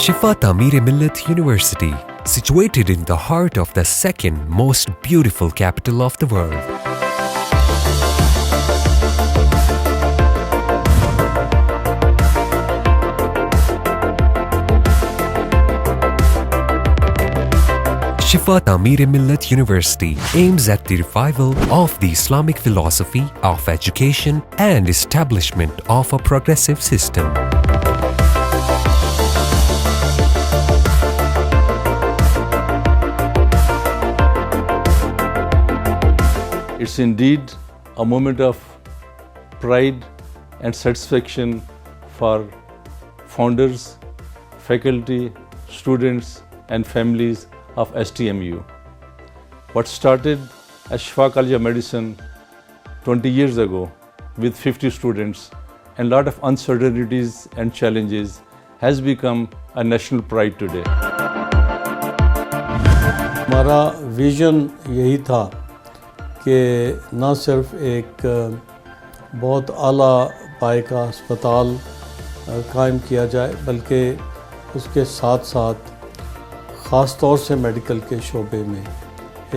Shifa Millat University, situated in the heart of the second most beautiful capital of the world. Shifa Millat University aims at the revival of the Islamic philosophy of education and establishment of a progressive system. It's indeed a moment of pride and satisfaction for founders, faculty, students and families of STMU. What started as Shifa College of Medicine 20 years ago with 50 students and a lot of uncertainties and challenges has become a national pride today. ہمارا vision یہی تھا کہ نہ صرف ایک بہت اعلیٰ پائے کا ہسپتال قائم کیا جائے بلکہ اس کے ساتھ ساتھ خاص طور سے میڈیکل کے شعبے میں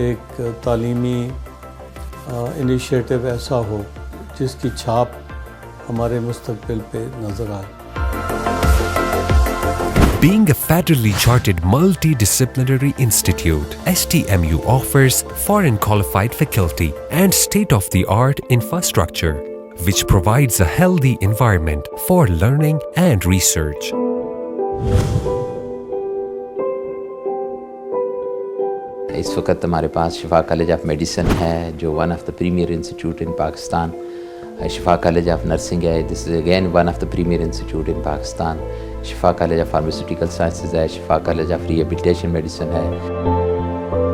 ایک تعلیمی انیشیٹو ایسا ہو جس کی چھاپ ہمارے مستقبل پہ نظر آئے. Being a federally chartered multidisciplinary institute, STMU offers foreign qualified faculty and state-of-the-art infrastructure, which provides a healthy environment for learning and research. اس وقت ہمارے پاس شفا کالج آف میڈیسن ہے جو one of the premier institute in Pakistan. Shifa college of nursing ہے, this is again one of the premier institute in Pakistan. Shifa college of pharmaceutical sciences ہے, شفا college of rehabilitation medicine ہے.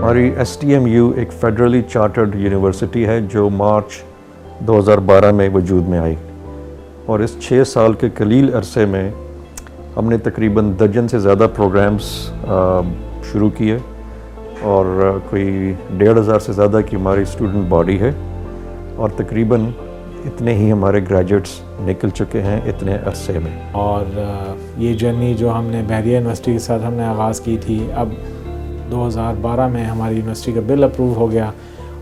ہماری STMU ایک فیڈرلی چارٹرڈ یونیورسٹی ہے جو مارچ 2012 میں وجود میں آئی, اور اس 6 سال کے قلیل عرصے میں ہم نے تقریباً درجن سے زیادہ پروگرامز شروع کیے اور کوئی 1,500 سے زیادہ کی ہماری اسٹوڈنٹ باڈی ہے, اور تقریباً اتنے ہی ہمارے گریجویٹس نکل چکے ہیں اتنے عرصے میں. اور یہ جرنی جو ہم نے بحریہ یونیورسٹی کے ساتھ ہم نے آغاز کی تھی, اب 2012 میں ہماری یونیورسٹی کا بل اپروو ہو گیا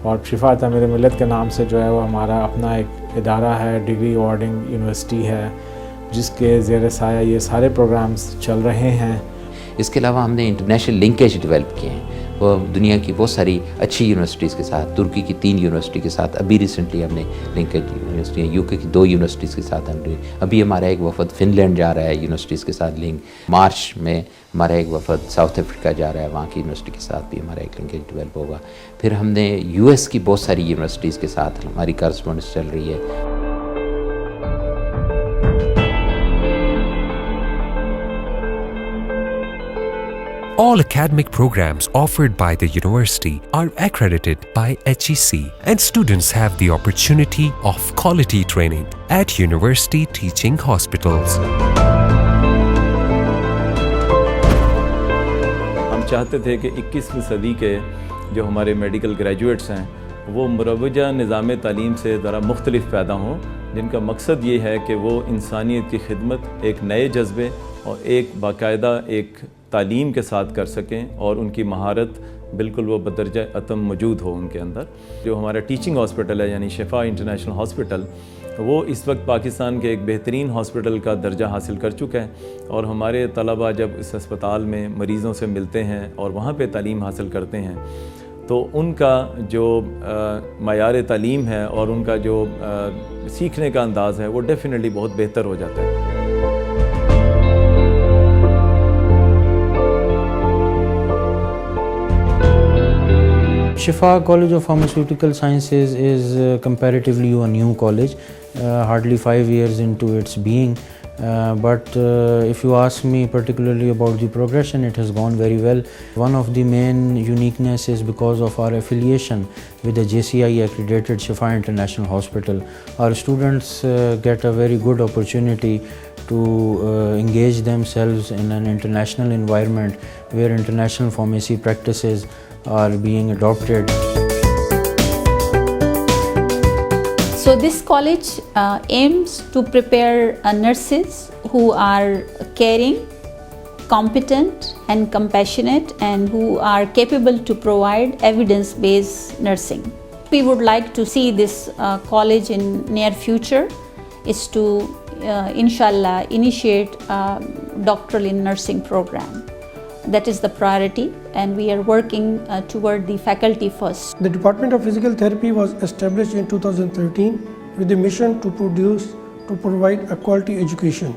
اور شفا تعمیر ملت کے نام سے جو ہے وہ ہمارا اپنا ایک ادارہ ہے, ڈگری اوارڈنگ یونیورسٹی ہے جس کے زیر سایہ یہ سارے پروگرامز چل رہے ہیں. اس کے علاوہ ہم نے انٹرنیشنل لنکیج ڈیولپ کیے ہیں, وہ دنیا کی بہت ساری اچھی یونیورسٹیز کے ساتھ, ترکی کی 3 یونیورسٹی کے ساتھ, ابھی ریسنٹلی ہم نے لنکیج یونیورسٹی UK کی 2 یونیورسٹیز کے ساتھ ہم نے, ابھی ہمارا ایک وفد فن لینڈ جا رہا ہے یونیورسٹیز کے ساتھ لنک, مارچ میں ہمارا ایک وفد ساؤتھ افریقہ جا رہا ہے, وہاں کی یونیورسٹی کے ساتھ بھی ہمارا ایک لنکیج ڈیولپ ہوگا. پھر ہم نے US کی بہت ساری یونیورسٹیز کے ساتھ ہماری کارسپونڈنس چل رہی ہے. All academic programs offered by the university are accredited by HEC, and students have the opportunity of quality training at university teaching hospitals. ہم چاہتے تھے کہ 21ویں صدی کے جو ہمارے میڈیکل گریجویٹس ہیں وہ مروجہ نظام تعلیم سے ذرا مختلف پیدا ہوں, جن کا مقصد یہ ہے کہ وہ انسانیت کی خدمت ایک نئے جذبے اور ایک باقاعدہ ایک تعلیم کے ساتھ کر سکیں, اور ان کی مہارت بالکل وہ بدرجہ اتم موجود ہو ان کے اندر. جو ہمارا ٹیچنگ ہاسپٹل ہے یعنی شفا انٹرنیشنل ہاسپٹل, وہ اس وقت پاکستان کے ایک بہترین ہاسپٹل کا درجہ حاصل کر چکا ہے, اور ہمارے طلباء جب اس اسپتال میں مریضوں سے ملتے ہیں اور وہاں پہ تعلیم حاصل کرتے ہیں تو ان کا جو معیار تعلیم ہے اور ان کا جو سیکھنے کا انداز ہے وہ ڈیفینیٹلی بہت بہتر ہو جاتا ہے. Shifa College of Pharmaceutical Sciences is comparatively a new college, hardly 5 years into its being. But if you ask me particularly about the progression, it has gone very well. One of the main uniqueness is because of our affiliation with the JCI accredited Shifa International Hospital. Our students get a very good opportunity to engage themselves in an international environment where international pharmacy practices are being adopted. So this college aims to prepare nurses who are caring competent and compassionate and who are capable to provide evidence-based nursing. We would like to see this college in near future is to inshallah initiate a doctoral in nursing program. That is the priority, and we are working toward the faculty first. The Department of Physical Therapy was established in 2013 with the mission to provide a quality education.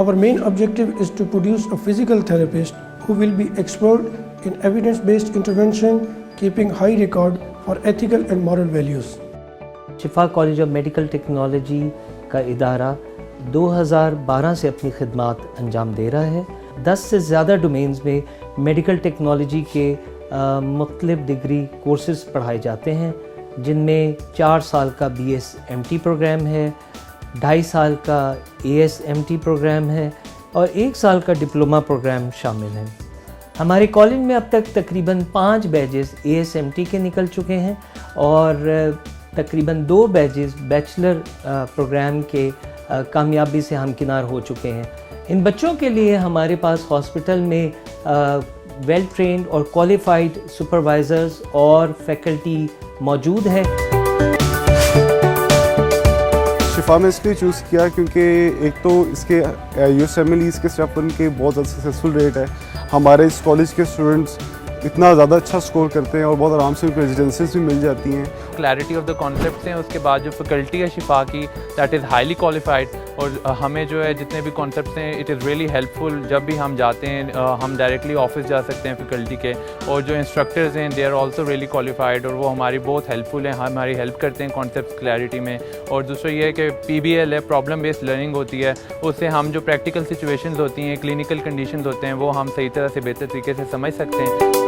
Our main objective is to produce a physical therapist who will be expert in evidence-based intervention, keeping high record for ethical and moral values. Shifa college of medical technology का इदारा 2012 से अपनी खिदमात अंजाम दे रहा है। 10 से ज़्यादा domains में मेडिकल टेक्नोलॉजी के मुख्तलिफ डिग्री कोर्सेज़ पढ़ाए जाते हैं, जिनमें 4 साल का BSMT प्रोग्राम है, 2.5 साल का ASMT प्रोग्राम है और 1 साल का डिप्लोमा प्रोग्राम शामिल है। हमारे कॉलेज में अब तक तकरीबन 5 बैचेस ASMT के निकल चुके हैं और तकरीबन 2 बैचेस बैचलर प्रोग्राम के कामयाबी से हमकिनार हो चुके हैं। इन बच्चों के लिए हमारे पास हॉस्पिटल में वेल ट्रेन्ड और क्वालिफाइड सुपरवाइज़र्स और फैकल्टी मौजूद है। शिफा में इसलिए चूज़ किया क्योंकि एक तो इसके USMLEs के स्टेप उनके बहुत ज़्यादा सक्सेसफुल रेट है। हमारे इस कॉलेज के स्टूडेंट्स इतना ज़्यादा अच्छा स्कोर करते हैं और बहुत आराम से उनको रेजिडेंसीज भी मिल जाती हैं। क्लैरिटी ऑफ द कॉन्सेप्ट्स हैं, उसके बाद जो फैकल्टी है शिफा की दैट इज़ हाईली क्वालिफाइड और हमें जो है जितने भी कॉन्सेप्ट्स हैं इट इज़ रियली हेल्पफुल। जब भी हम जाते हैं हम डायरेक्टली ऑफिस जा सकते हैं फैकल्टी के, और जो इंस्ट्रक्टर्स हैं they are also really qualified और वो हमारी बहुत हेल्पफुल हैं, हमारी हेल्प करते हैं कॉन्सेप्ट क्लैरिटी में। और दूसरा ये है कि PBL है, प्रॉब्लम बेस्ड लर्निंग होती है, उससे हम जो प्रैक्टिकल सिचुएशंस होती हैं, क्लिनिकल कंडीशंस होते हैं, वो हम सही तरह से बेहतर तरीके से समझ सकते हैं।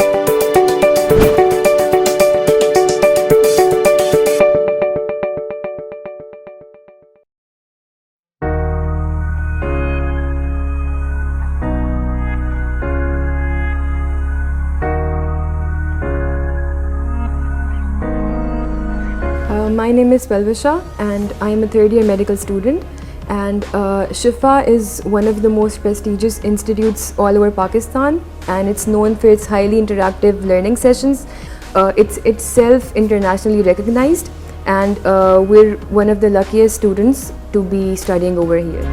My name is Pelvisha and I am a third-year medical student, and Shifa is one of the most prestigious institutes all over Pakistan, and it's known for its highly interactive learning sessions. It's itself internationally recognized, and we're one of the luckiest students to be studying over here.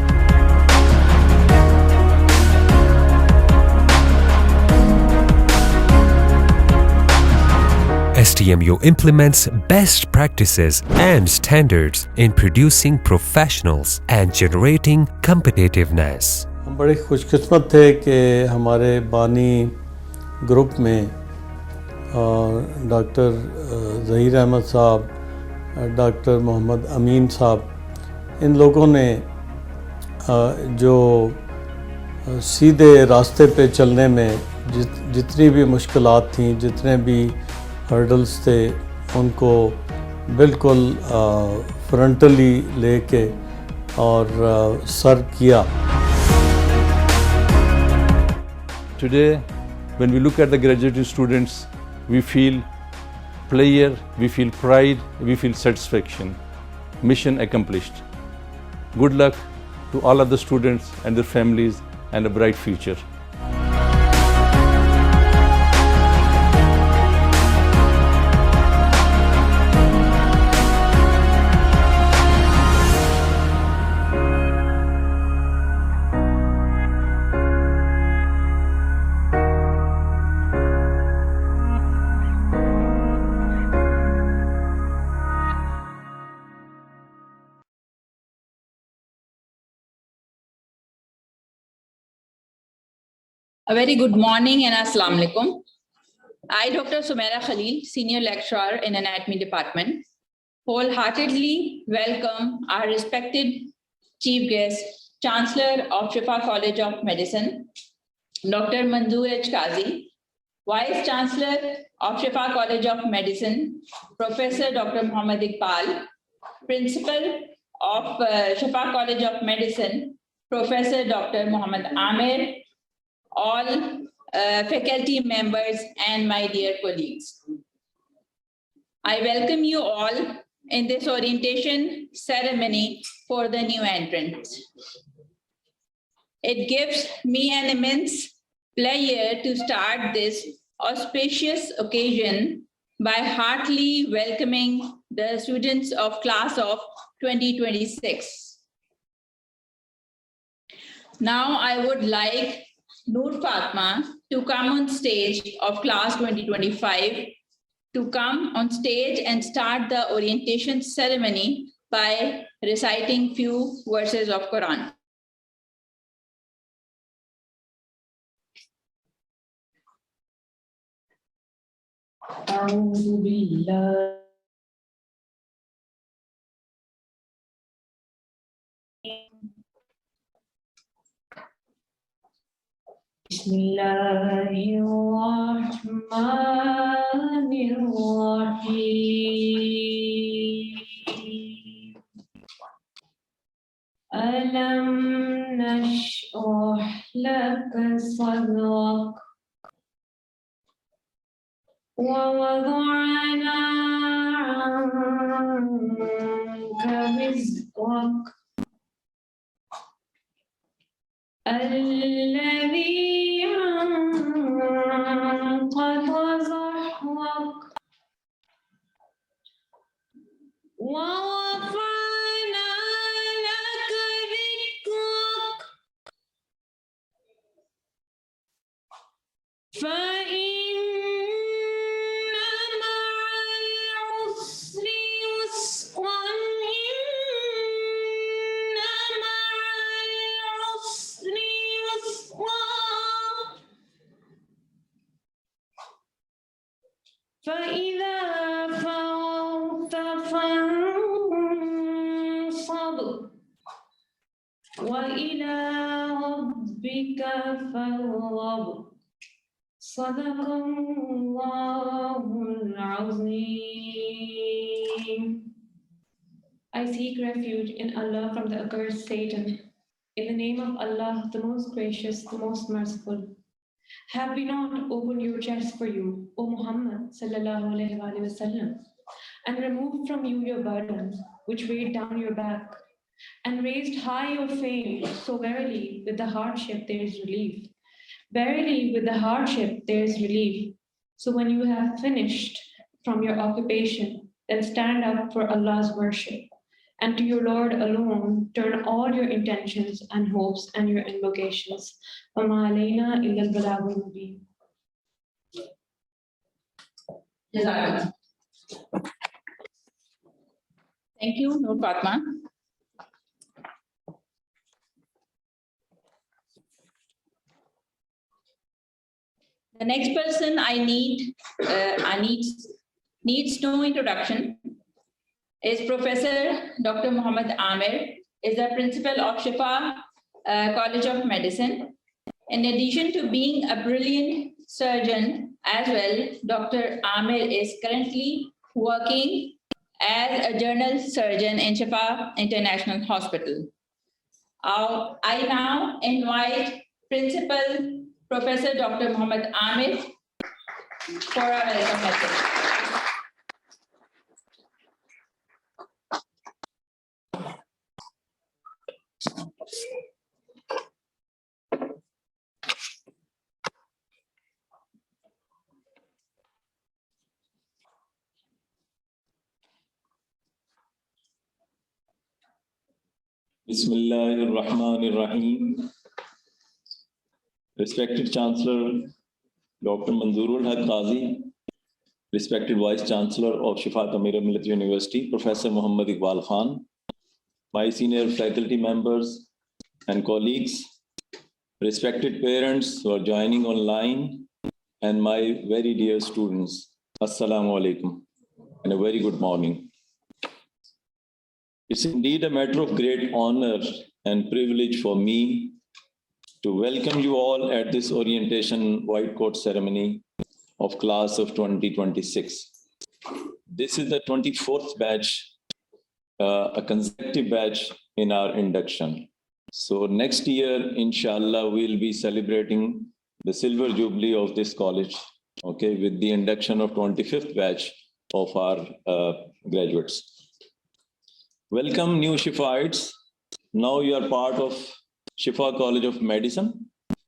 STMU implements best practices and standards in producing professionals and generating competitiveness. हम बड़े खुशकिस्मत थे कि हमारे बानी group में doctor Zaheer Ahmad साहब, doctor Mohammad अमीन साहब, इन लोगों ने जो सीधे रास्ते पे चलने में जितनी भी मुश्किलात थीं, जितने भी हर्डल्स थे, उनको बिल्कुल फ्रंटली लेके और सर किया। Today, when we look at the graduate students, we feel pleasure, we feel pride, we feel satisfaction. Mission accomplished. Good luck to all of the students and their families and a bright future. A very good morning and Assalamu alaikum. I, Dr. Sumaira Khalil, Senior Lecturer in Anatomy Department, wholeheartedly welcome our respected Chief Guest, Chancellor of Shifa College of Medicine, Dr. Manzoor H. Qazi, Vice Chancellor of Shifa College of Medicine, Professor Dr. Muhammad Iqbal, Principal of Shifa College of Medicine, Professor Dr. Muhammad Amir, all faculty members and my dear colleagues. I welcome you all in this orientation ceremony for the new entrants. It gives me an immense pleasure to start this auspicious occasion by heartily welcoming the students of class of 2026. Now I would like Noor Fatma to come on stage of class 2025 to come on stage and start the orientation ceremony by reciting few verses of Quran. أعوذ بالله بسم الله الرحمن الرحيم ألم نشرح لك صدرك ووضعنا عنك وزرك الذي أنقض ظهرك ورفعنا لك ذكرك فإن مع العسر يسرا إن مع العسر يسرا فإذا فرغت فانصب وإلى ربك فارغب صدق الله العظيم. I seek refuge in Allah from the accursed Satan. In the name of Allah, the most gracious, the most merciful. Have we not opened your chest for you, O Muhammad sallallahu alaihi wasallam, and removed from you your burden, which weighed down your back, and raised high your fame? So verily, with the hardship there is relief. Verily, with the hardship there is relief. So when you have finished from your occupation, then stand up for Allah's worship, and to your Lord alone turn all your intentions and hopes and your invocations. وَمَا عَلَيْنَا إِلَّا الْبَلَاغُ الْمُبِينُ. Thank you, Noor Fatma. The next person needs no introduction is Professor Dr. Muhammad Amir, is the principal of Shifa College of Medicine. In addition to being a brilliant surgeon as well, Dr. Amir is currently working as a general surgeon in Shifa International Hospital. I now invite Principal Professor Dr. Muhammad Amir for a welcome message. Bismillahirrahmanirrahim. Respected Chancellor Dr. Manzoorul Haq Qazi, respected Vice Chancellor of Shifa College of Medicine University, Professor Muhammad Iqbal Khan, my senior faculty members and colleagues, respected parents who are joining online, and my very dear students, Assalamu alaikum, and a very good morning. It's indeed a matter of great honor and privilege for me to welcome you all at this orientation Whitecoat ceremony of class of 2026. This is the 24th batch, a consecutive batch in our induction. So next year, inshallah, we'll be celebrating the silver jubilee of this college, okay, with the induction of 25th batch of our graduates. Welcome new Shifaites. Now you are part of Shifa College of Medicine,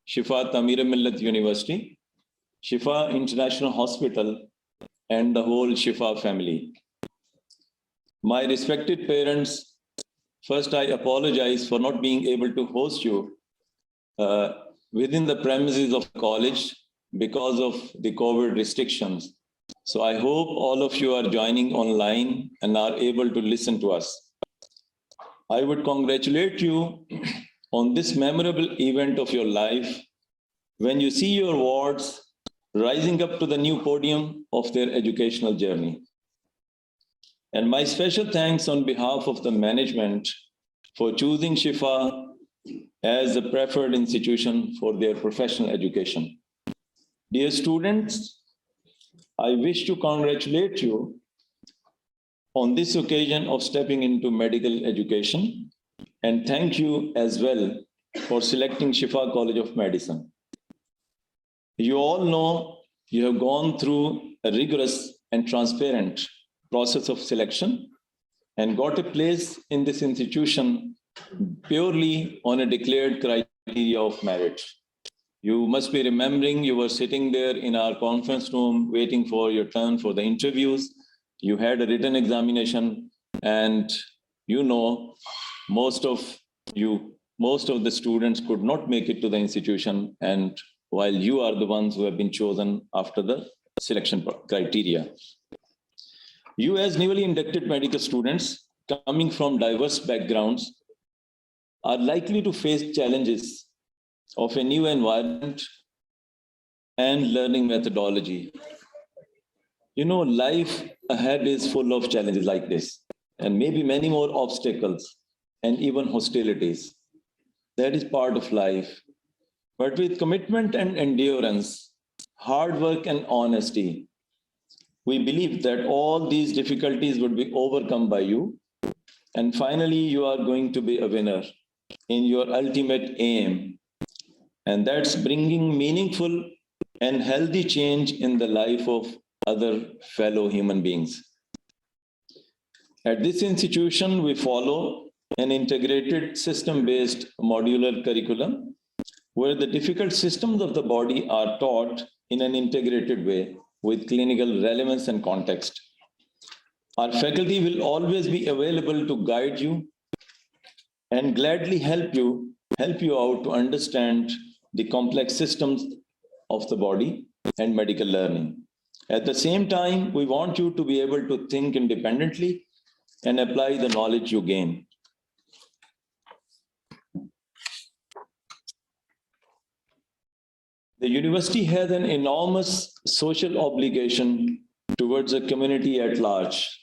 Shifa Millat University, Shifa International Hospital, and the whole Shifa family. My respected parents, first I apologize for not being able to host you within the premises of college because of the COVID restrictions. So I hope all of you are joining online and are able to listen to us. I would congratulate you on this memorable event of your life when you see your wards rising up to the new podium of their educational journey. And my special thanks on behalf of the management for choosing Shifa as a preferred institution for their professional education. Dear students, I wish to congratulate you on this occasion of stepping into medical education and thank you as well for selecting Shifa College of Medicine. You all know you have gone through a rigorous and transparent process of selection and got a place in this institution purely on a declared criteria of merit. You must be remembering you were sitting there in our conference room waiting for your turn for the interviews. You had a written examination, and you know most of the students could not make it to the institution, and while you are the ones who have been chosen after the selection criteria. You as newly inducted medical students coming from diverse backgrounds are likely to face challenges of a new environment and learning methodology. You know, life ahead is full of challenges like this, and maybe many more obstacles and even hostilities. That is part of life. But with commitment and endurance, hard work and honesty, we believe that all these difficulties would be overcome by you. And finally, you are going to be a winner in your ultimate aim. And that's bringing meaningful and healthy change in the life of other fellow human beings. At this institution, we follow an integrated system-based modular curriculum where the difficult systems of the body are taught in an integrated way with clinical relevance and context. Our faculty will always be available to guide you and gladly help you out to understand the complex systems of the body and medical learning. At the same time, we want you to be able to think independently and apply the knowledge you gain. The university has an enormous social obligation towards the community at large.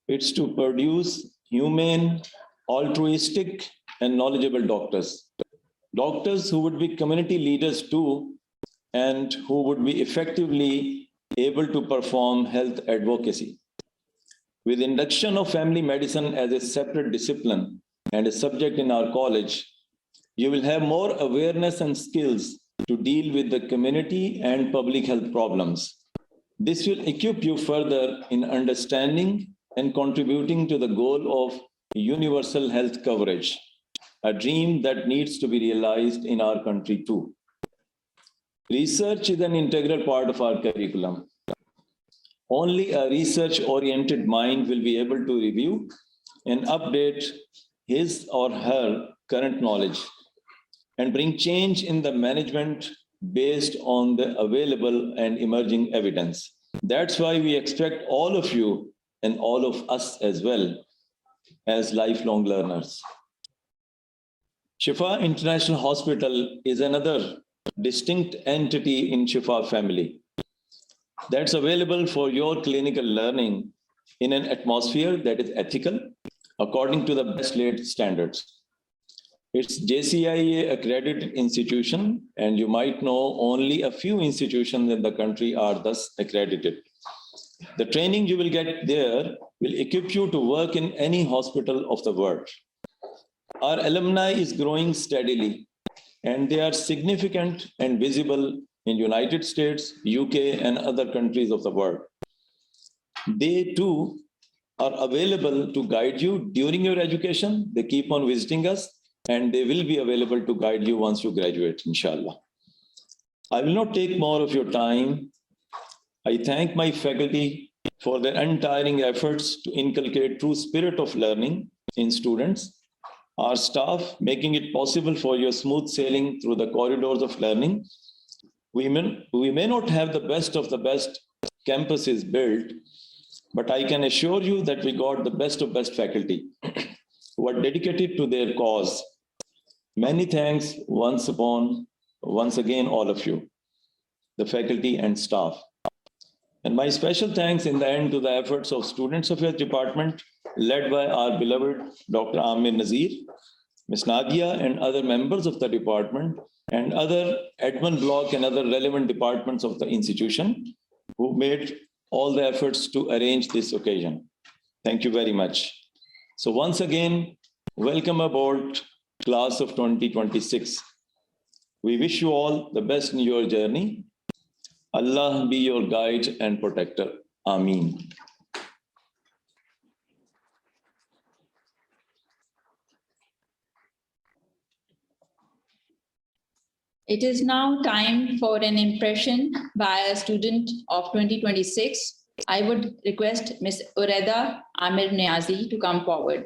It's to produce humane, altruistic, and knowledgeable doctors. Doctors who would be community leaders too, and who would be effectively able to perform health advocacy. With induction of family medicine as a separate discipline and a subject in our college, you will have more awareness and skills to deal with the community and public health problems. This will equip you further in understanding and contributing to the goal of universal health coverage, a dream that needs to be realized in our country too. Research is an integral part of our curriculum. Only a research-oriented mind will be able to review and update his or her current knowledge and bring change in the management based on the available and emerging evidence. That's why we expect all of you and all of us as well as lifelong learners. Shifa International Hospital is another distinct entity in Shifa family that's available for your clinical learning in an atmosphere that is ethical according to the best laid standards. It's JCIA accredited institution, and you might know only a few institutions in the country are thus accredited. The training you will get there will equip you to work in any hospital of the world. Our alumni is growing steadily, and they are significant and visible in United States, UK, and other countries of the world. They too are available to guide you during your education. They keep on visiting us, and they will be available to guide you once you graduate, inshallah. I will not take more of your time. I thank my faculty for their untiring efforts to inculcate true spirit of learning in students, our staff making it possible for your smooth sailing through the corridors of learning. We may not have the best of the best campuses built, but I can assure you that we got the best of best faculty who are dedicated to their cause. Many thanks once again, all of you, the faculty and staff. And my special thanks in the end to the efforts of Students Affairs Department, led by our beloved Dr. Amir Nazir, Ms. Nadia, and other members of the department, and other admin block and other relevant departments of the institution who made all the efforts to arrange this occasion. Thank you very much. So once again, welcome aboard class of 2026. We wish you all the best in your journey. Allah be your guide and protector. Ameen. It is now time for an impression by a student of 2026. I would request Ms. Ureda Amir Niazi to come forward.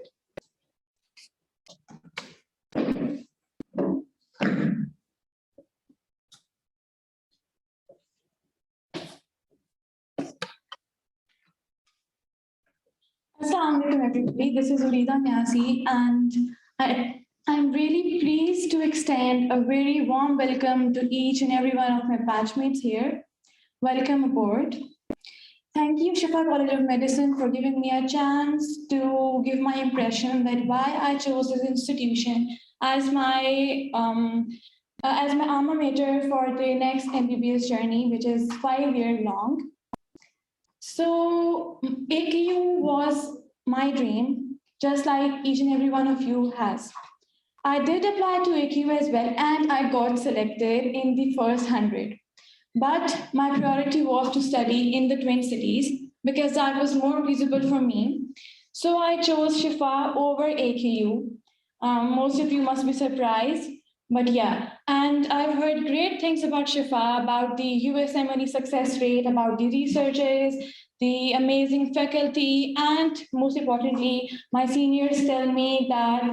Assalamu alaikum everybody, this is Ureda Niazi, and I'm really pleased to extend a very warm welcome to each and every one of my batchmates here. Welcome aboard. Thank you, Shifa College of Medicine, for giving me a chance to give my impression that why I chose this institution as my alma mater for the next MBBS journey, which is 5 years long. So AKU was my dream, just like each and every one of you has. I did apply to AKU as well, and I got selected in the first 100. But my priority was to study in the Twin Cities because that was more feasible for me. So I chose Shifa over AKU. Most of you must be surprised, but yeah. And I've heard great things about Shifa, about the USMLE success rate, about the researchers, the amazing faculty, and most importantly, my seniors tell me that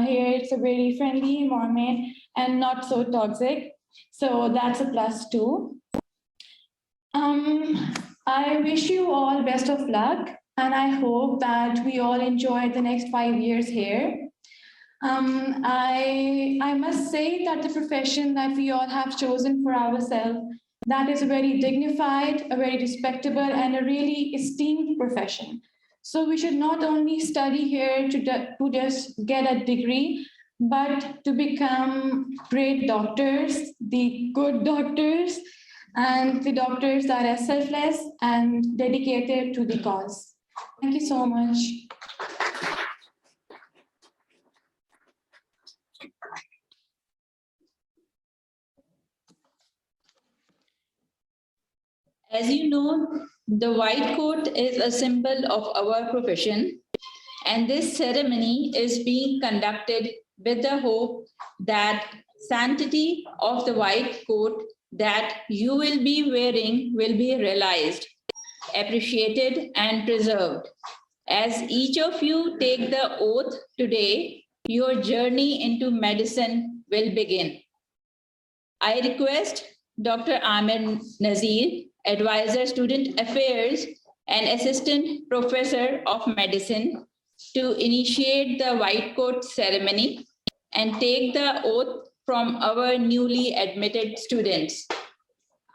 here it's a very friendly environment and not so toxic. So that's a plus too. I wish you all best of luck, and I hope that we all enjoy the next 5 years here. I must say that the profession that we all have chosen for ourselves, that is a very dignified, a very respectable, and a really esteemed profession. So we should not only study here to just get a degree, but to become great doctors, the good doctors, and the doctors that are selfless and dedicated to the cause. Thank you so much. As you know, the white coat is a symbol of our profession, and this ceremony is being conducted with the hope that sanctity of the white coat that you will be wearing will be realized, appreciated, and preserved. As each of you take the oath today, your journey into medicine will begin. I request Dr. Amir Nazir, Advisor Student Affairs and Assistant Professor of Medicine, to initiate the white coat ceremony and take the oath from our newly admitted students.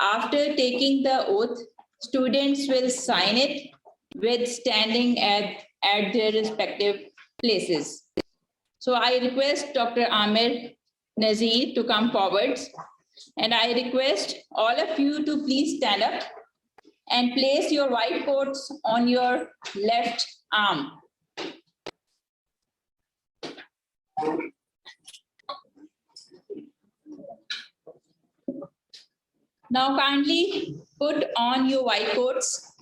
After taking the oath, students will sign it with standing at their respective places. So I request Dr. Amir Nazir to come forward, and I request all of you to please stand up and place your white coats on your left arm. Now kindly put on your white coats.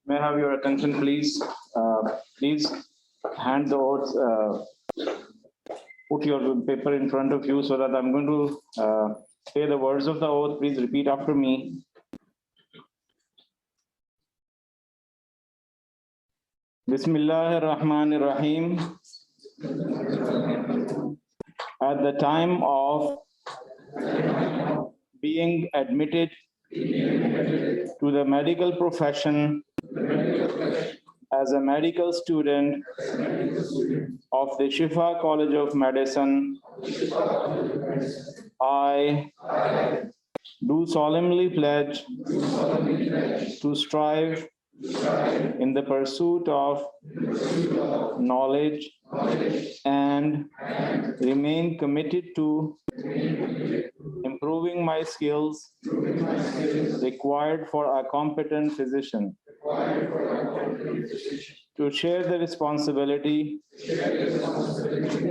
May I have your attention, please? Please hand the oath, put your paper in front of you so that I'm going to say the words of the oath. Please repeat after me. Bismillahir Rahmanir Rahim. At the time of being admitted to the medical profession as a medical student of the Shifa College of Medicine, I do solemnly pledge to strive in the pursuit of knowledge and remain committed to improving my skills required for a competent physician, to share the responsibility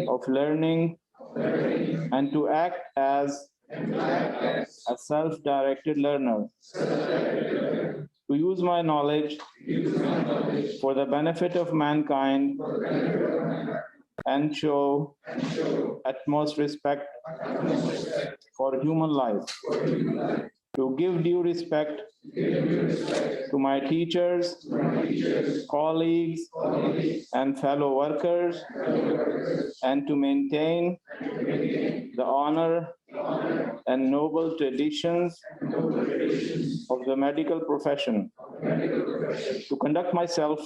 of learning and to act as a self-directed learner, to use my knowledge for the benefit of mankind and show utmost respect for human life, to give due respect to my teachers, colleagues, and fellow workers, and to maintain the honor and noble traditions of the medical profession, to conduct myself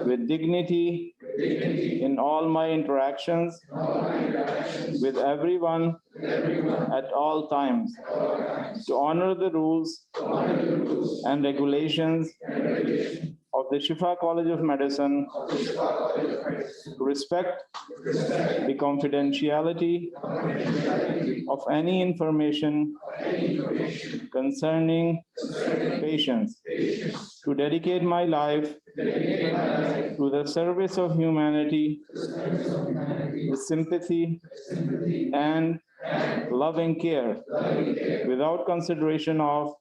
with dignity in all my interactions with everyone at all times, to honor the rules and regulations of the Shifa College of Medicine, to respect the confidentiality of any information concerning patients, to dedicate my life to the service of humanity with sympathy and loving care, without consideration of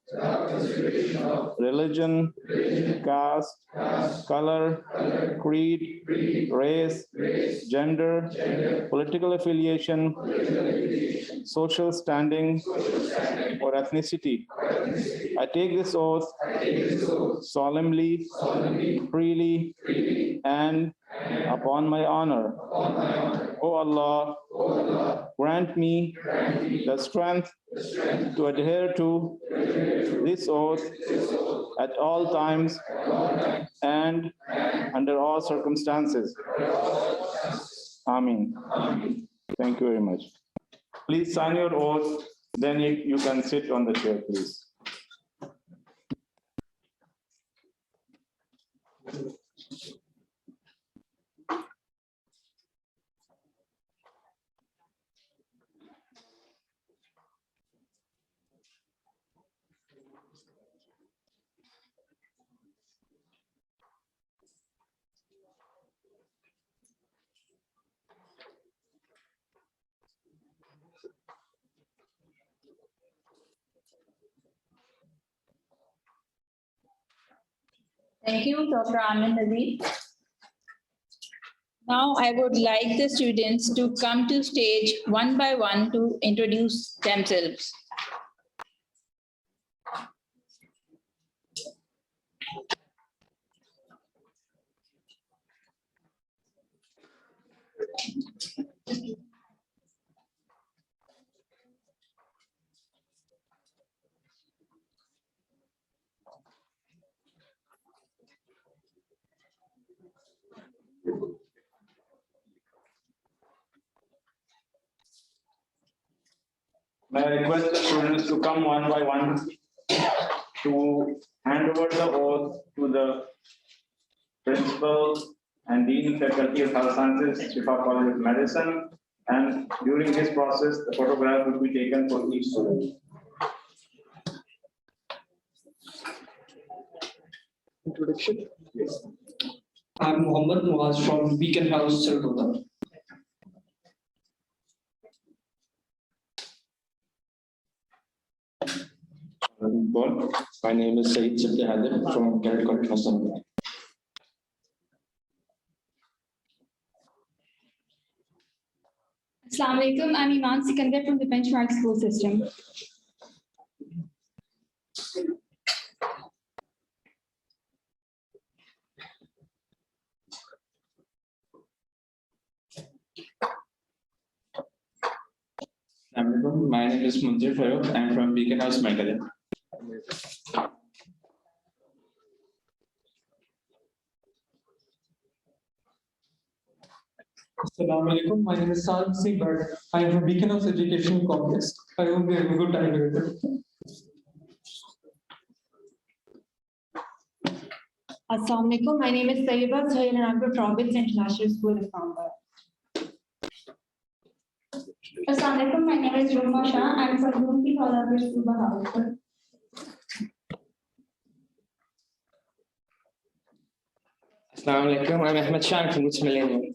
religion, caste, color, creed, race, gender, political affiliation, social standing, or ethnicity. I take this oath solemnly, freely, and upon my honor. O Allah, grant me the strength to adhere to this oath at all times and under all circumstances. Amin. Thank you very much. Please sign your oath, then you can sit on the chair, please. Thank you, Dr. Amin Nabi. Now I would like the students to come to stage one by one to introduce themselves. May I request the students to come one by one to hand over the oath to the Principal and Dean Faculty of Health Sciences, Shifa College of Medicine. And during this process, the photograph will be taken for each student. Introduction. Yes. I'm Mohammed Muaz from Beacon House, Sargodha. My name is Saeed Siddi Hadir from Whitecoat Assembly. Assalamu alaikum. I'm Iman Sikandar from the Benchmark School System. My name is Munzir Farooq. I'm from Beacon House, Meghalaya. Assalamu alaikum. My name is Saad Seabird. I am from Beacon House Education Complex. I hope we have a good time together. Assalamu alaikum. My name is Tayyiba Zain and I'm from Province International School of Islamabad. Assalamu alaikum. My name is Roma Shah. I'm from Shifa College of Medicine. Assalamu alaikum. I'm Ahmed Shah from Millennium.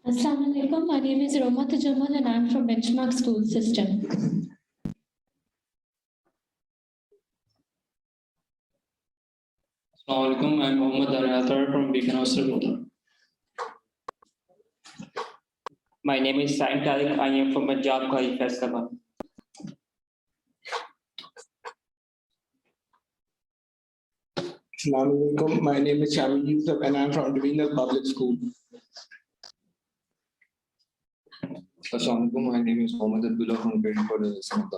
Assalamu alaikum. My name is Roma Jamal and I'm from Benchmark School System. Assalamu alaikum. I'm Mohammed Arayatar from Beacon House, Sargodha. My name is Saim Tariq. I am from Punjab College, Faisalabad. Assalamu alaikum. My name is Shamil Yusuf and I'm from Divisional Public School. Assalamu alaikum. My name is Mohammed Abdullah from Grade College of Medicine.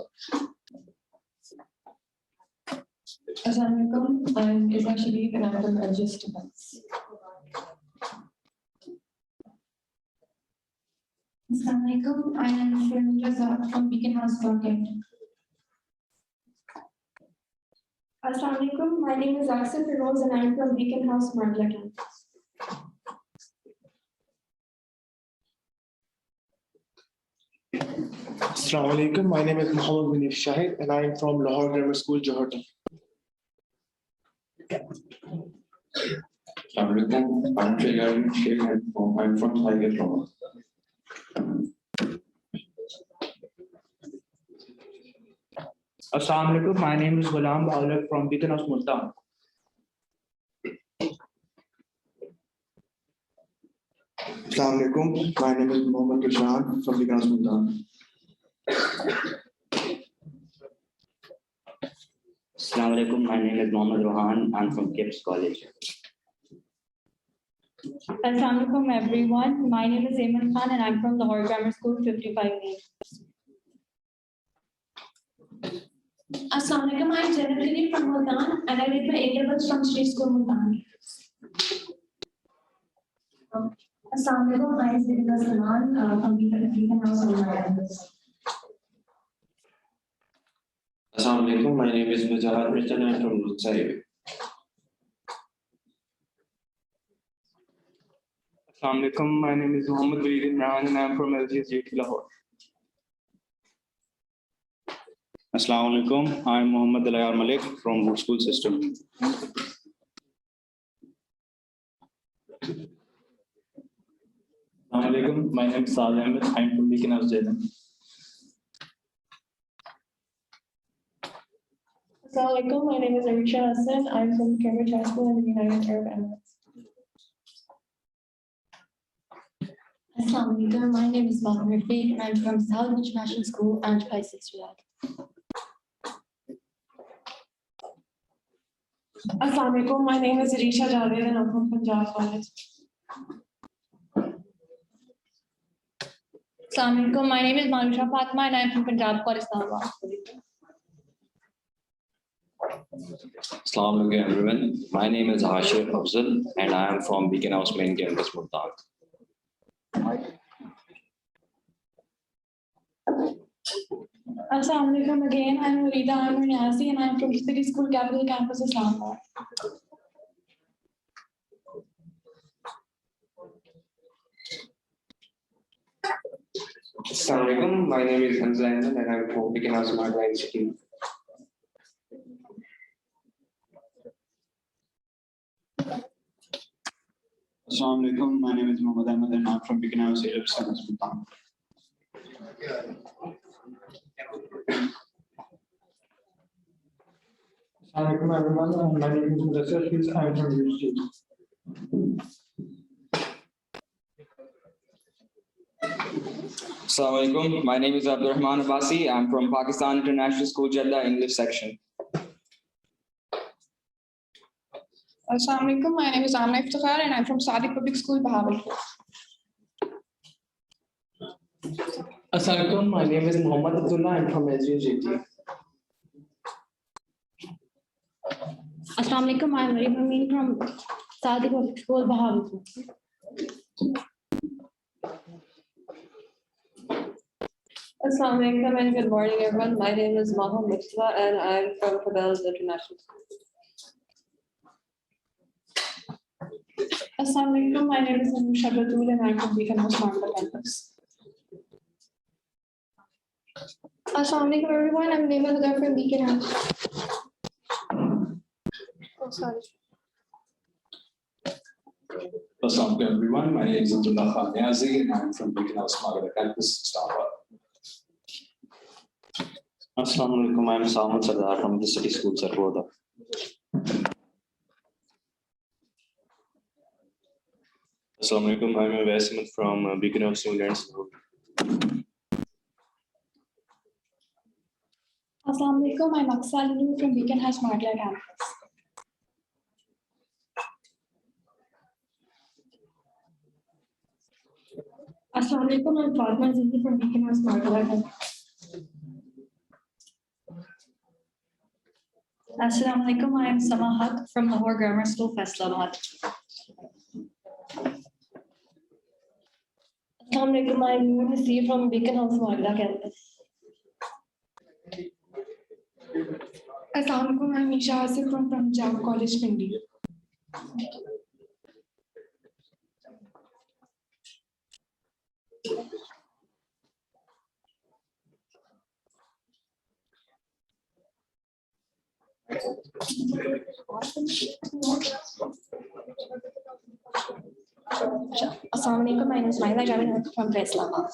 Assalamu alaikum. I'm Isa Sharif and I'm from Adjust Events. Assalamu alaikum. I am Shrimraza from Beacon House, Rocket. Assalamu alaikum. My name is Aksif Firoz and I am from Beacon House, Margla. Assalamu alaikum. My name is Muhammad Munif Shahid and I am from Lahore Grammar School, Johor. Assalamu alaikum. I'm Shayyan Sheikh. I'm from Tiger Roma. Assalamu alaikum. My name is Ghulam Baulak from Beacon House, Multan. Assalamu alaikum. My name is Mohammed Kishan from Beacon House, Multan. Assalamu alaikum. My name is Mohammed Rohan. I'm from Kipps College. Assalamu alaikum everyone. My name is Ayman Khan and I'm from Lahore Grammar School 55A. Assalamu alaikum. I am Zainab Khalil from Multan and I did my A-levels from State School, Multan. Assalamu alaikum. I am Zidika Salman from Beacon House, Multan. Assalamu alaikum. My name is Mujahid Richard. I'm from Lutsai. Assalamu alaikum. My name is Muhammad Walid Imran and I am from LGS Lahore. Assalamu alaikum. I am Muhammad Alayar Malik from Wood School System. Assalamu alaikum. My name is Saad Ahmed. I am from Beacon House, Jeddah. Assalamu alaikum. My name is Arisha Hassan. I'm from Cambridge High School in the United Arab Emirates. Assalamu alaikum. My name is Bahar Rafiq and I'm from South International School and Pisces, Riyadh. Assalamualaikum. My name is Risha Javed and I'm from Punjab College. Assalamualaikum. My name is Manusha Fatma and I'm from Punjab College, Islamabad. Assalamualaikum everyone. My name is Hashir Afzal and I am from Beacon House Main Campus, Multan. Assalamualaikum again. I'm Rida Amrniasi and I'm from City School Capital Campus, Islamabad. Assalamualaikum. My name is Hamza Ahmed and I am from Beacon House Marga Institute. Assalamualaikum. My name is Mohammad Ahmed and I'm from Beacon House of Medicine, Multan. Assalamualaikum everyone. My name is Mudassir Hafiz. I'm from UG. Assalamualaikum. My name is Abdurrahman Abbasi. I'm from Pakistan International School, Jeddah, English section. Assalamualaikum. My name is Amna Iftikhar and I'm from Sadiq Public School, Bahawalpur. Assalamualaikum. My name is Muhammad Abdullah. I'm from SGJT. Assalamualaikum. I'm Maryam Amin from Sadiq Public School, Bahawalpur. Assalamualaikum and good morning everyone. My name is Maham Mustafa and I'm from Kabel's International School. Assalamualaikum. My name is Anusha Batul and I'm from Beacon House Marga Campus. Assalamualaikum everyone. I'm Neema Huda from Beacon House. Oh, sorry. Assalamualaikum everyone. My name is Abdullah Khan Niazi and I'm from Beacon House Marga Campus, Islamabad. Assalamualaikum. I'm Salman Sardar from the City School, Sargoda. Assalamualaikum. I'm Awais Ahmed from Beacon House New Lands. Assalamualaikum. I'm Aksa Lulu from Beacon House Marga Campus. Assalamualaikum. I'm Fatma Zizi from Beacon House Marga Campus. Assalamualaikum. I am Sama Haq from Lahore Grammar School, Faisalabad. Assalamualaikum. I'm Noor Nasir from Beacon House Marga Campus. Assalamualaikum. I'm Isha Asif from Punjab College, Pindi. Assalamualaikum. My name is Maila Javed from Faisalabad.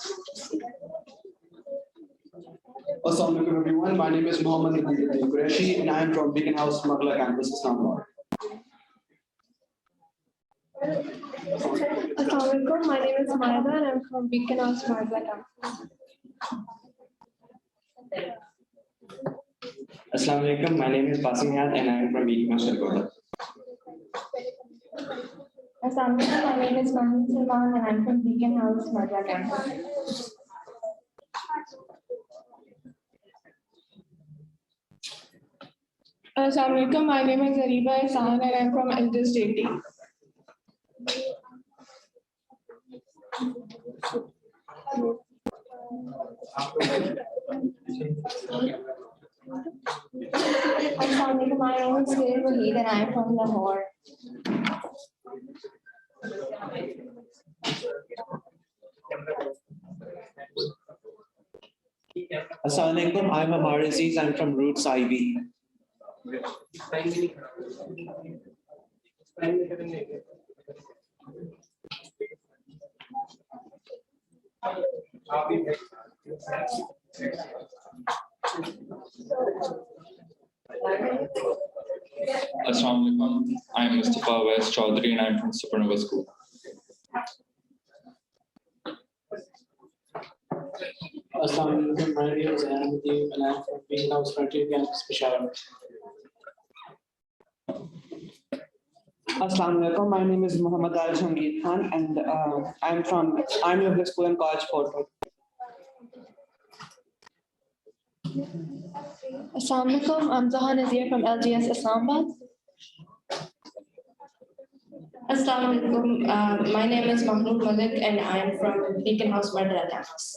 Assalamualaikum everyone. My name is Mohammad Qureshi and I'm from Beacon House Magla Campus, Islamabad. Assalamualaikum. My name is Maida and I'm from Beacon House Marga Campus. Assalamualaikum. My name is Basim Hayat and I'm from Beacon House, Sargoda. Assalamualaikum. My name is Mahmoud Salman and I'm from Beacon House Marga Campus. Assalamualaikum. My name is Ariba Ihsan and I'm from Elders JT. Assalamualaikum. My name is Khair Wahid and I'm from Lahore. Assalamualaikum. I'm Amar Aziz. I'm from Roots IB. Assalamualaikum. I'm Mustafa West Chaudhary and I'm from Supernova School. Assalamualaikum. My name is Ahmed and I'm from Beacon House Frontier Campus, Peshawar. Assalamu alaikum. My name is Muhammad Al Jahangir Khan, and I'm Lovely School and College Portal. Assalamu alaikum. I'm Zaha Nazir from LGS Islamabad. Assalamu alaikum. My name is Mahmood Malik and I am from Beacon House Madra campus.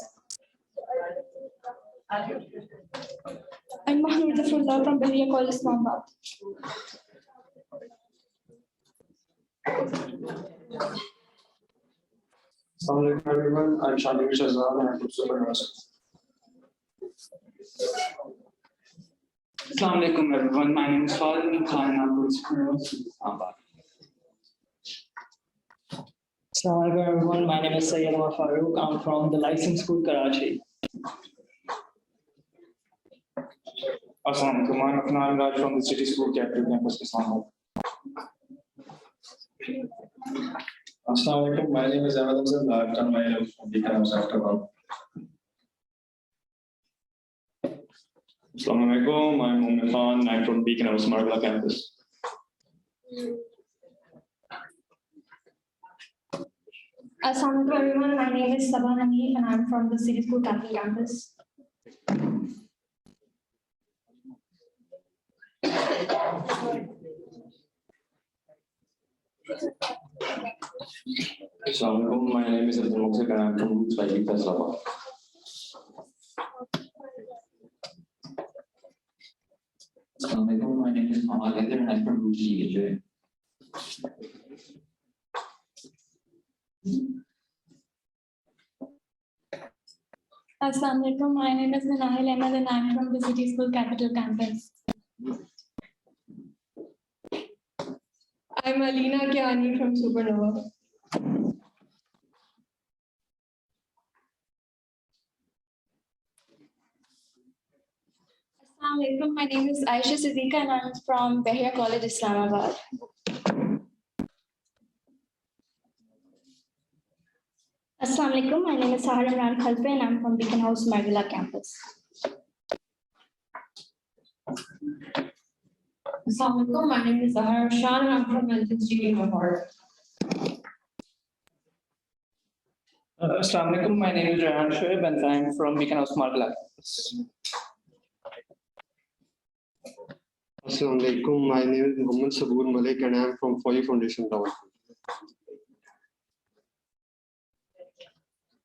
I'm Mahmood Zafrullah from Shifa College of Islamabad. Assalamu alaikum everyone. I'm Shamir Shahzad and I'm from Super University. Assalamu alaikum everyone. My name is Farid Khan and I'm from Super University. Assalamu alaikum everyone. My name is Sayyid Omar Farooq. I'm from the Licensed School, Karachi. Assalamu alaikum. I'm Afnan Raj from the City School Capital Campus, Islamabad. Assalamu alaikum. My name is Ahmed Hamzan. I've done my LLM from Beacon House afterward. Assalamu alaikum. I'm Mohammed Khan. I'm from Beacon House Margala campus. Assalamu alaikum everyone. My name is Sabah Hanif and I'm from the City School Capital campus. Assalamu alaikum. My name is Abdul Muqsik and I'm from Roots by Islamabad. Assalamu alaikum. My name is Mohammed Haider and I'm from Roots GHA. Assalamu alaikum. My name is Minahil Ahmed and I'm from the City School Capital campus. I'm Alina Kiani from Supernova. Assalamu alaikum. My name is Aisha Siddiqa and I'm from Shifa College, Islamabad. Assalamu alaikum. My name is Sahar Imran Khalpe and I'm from Beacon House Margala campus. Assalamu alaikum. My name is Zahar Shan and I'm from LGS Lahore. Assalamu alaikum. My name is Rehan Shoaib and I'm from Beacon House Margala. Assalamu alaikum. My name is Muhammad Saboor Malik and I am from Foyi Foundation, Rawalpindi.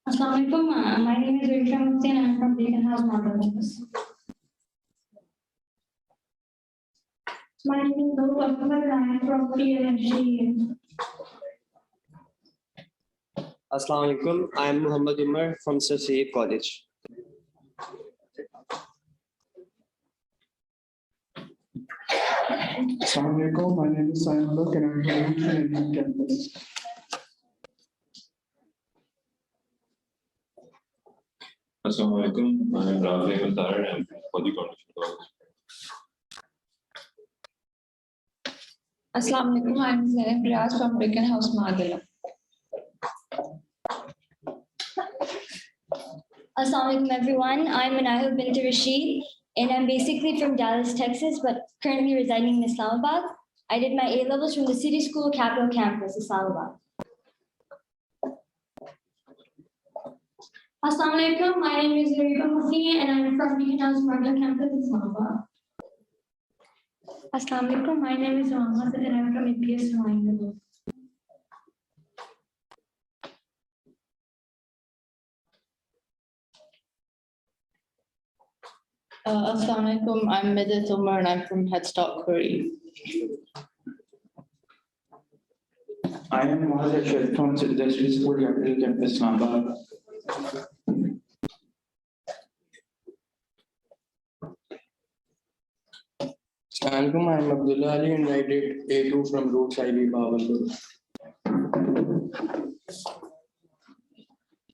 Assalamu alaikum. My name is Risham Hussain and I'm from Beacon House Margala campus. My name is Noor Ahmed and I am from PNG. Assalamu alaikum. I am Muhammad Umar from Shifa College. Assalamu alaikum. My name is Sayan Look and I'm from Indian campus. Assalamu alaikum. I am Rahul Ahmed and I'm from the College. Assalamu alaikum. I am Zainab Riaz from Beacon House Margala. Assalamu alaikum everyone. I'm Minahil Bint Rashid and I'm basically from Dallas, Texas, but currently residing in Islamabad. I did my A-levels from the City School Capital Campus, Islamabad. Assalamu alaikum. My name is Zariba Hussain and I'm from Beacon House Margala Campus, Islamabad. Assalamu alaikum. My name is Mohammed and I'm from EPS Hawaii. Assalamu alaikum. I'm Midit Umar and I'm from Head Start Curry. I am Mohaz Ashad from City School Capital Campus, Islamabad. Assalamu alaikum. I am Abdullah Ali and I did A2 from Roots IB Bahawalpur.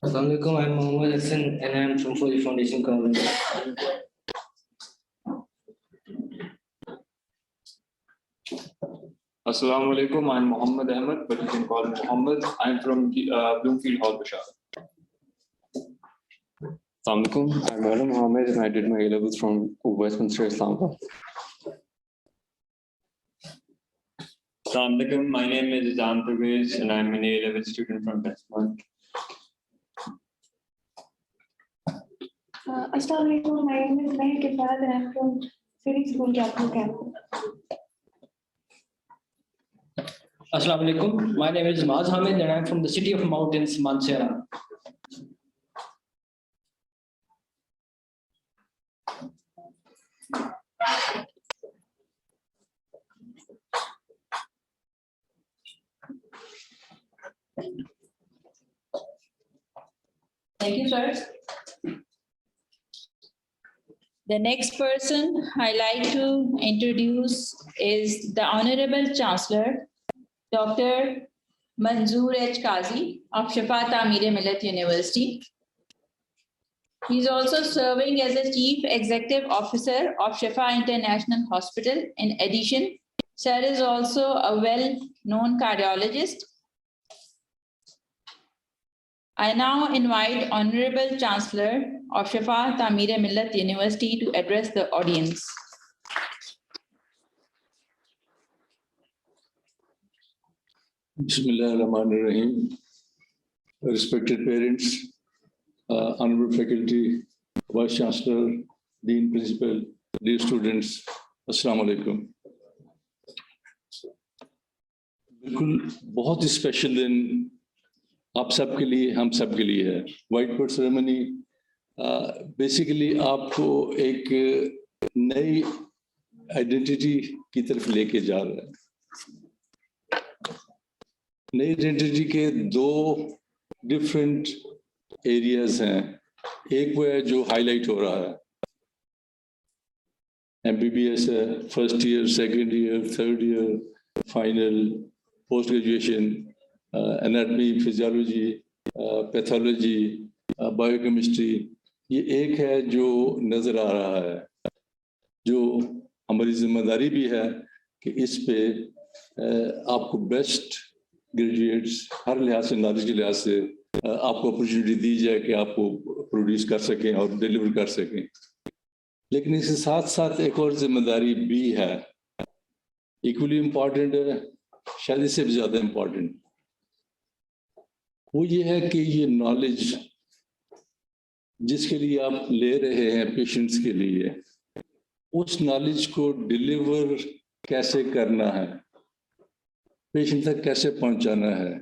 Assalamu alaikum. I'm Muhammad Hassan and I am from Foyi Foundation College. Assalamu alaikum. I'm Muhammad Ahmed, but you can call me Muhammad. I'm from Bloomfield Hall, Bashar. Assalamu alaikum. I'm Maulana Mohammed and I did my A-levels from Westminster, Islamabad. Assalamu alaikum. My name is Zam Pervez and I'm an A-level student from Westmont. Assalamu alaikum. My name is Mahir Kifayat and I'm from City School Capital Campus. Assalamu alaikum. My name is Maz Hamid and I'm from the city of mountains, Mansehra. Thank you, sir. The next person I'd like to introduce is the Honorable Chancellor, Dr. Manzoor H. Qazi of Shifa Millat University. He is also serving as a Chief Executive Officer of Shifa International Hospital. In addition, sir is also a well-known cardiologist. I now invite Honorable Chancellor of Shifa Millat University to address the audience. Bismillahirrahmanirrahim. Respected parents, honorable faculty, Vice Chancellor, Dean Principal, dear students, Assalamu alaikum. बिल्कुल बहुत ही special दिन आप सबके लिए, हम सबके लिए है। व्हाइट कोट सेरेमनी बेसिकली आपको एक नई आइडेंटिटी की तरफ लेके जा रहा है। नई आइडेंटिटी के दो डिफरेंट एरियाज हैं। एक वो है जो हाईलाइट हो रहा है, MBBS है, first year, second year, third year, final, post graduation, anatomy, physiology, pathology, biochemistry. ये एक है जो नज़र आ रहा है, जो हमारी जिम्मेदारी भी है कि इस पे आपको बेस्ट ग्रेजुएट्स हर लिहाज से, नॉलेज के लिहाज से आपको अपॉर्चुनिटी दी जाए कि आपको प्रोड्यूस कर सकें और डिलीवर कर सकें। लेकिन इसके साथ साथ एक और जिम्मेदारी भी है, इक्वली इम्पॉर्टेंट है, शायद इससे भी ज़्यादा इम्पॉर्टेंट, वो ये है कि ये नॉलेज जिसके लिए आप ले रहे हैं पेशेंट्स के लिए, उस नॉलेज को डिलीवर कैसे करना है, पेशेंट तक कैसे पहुंचाना है,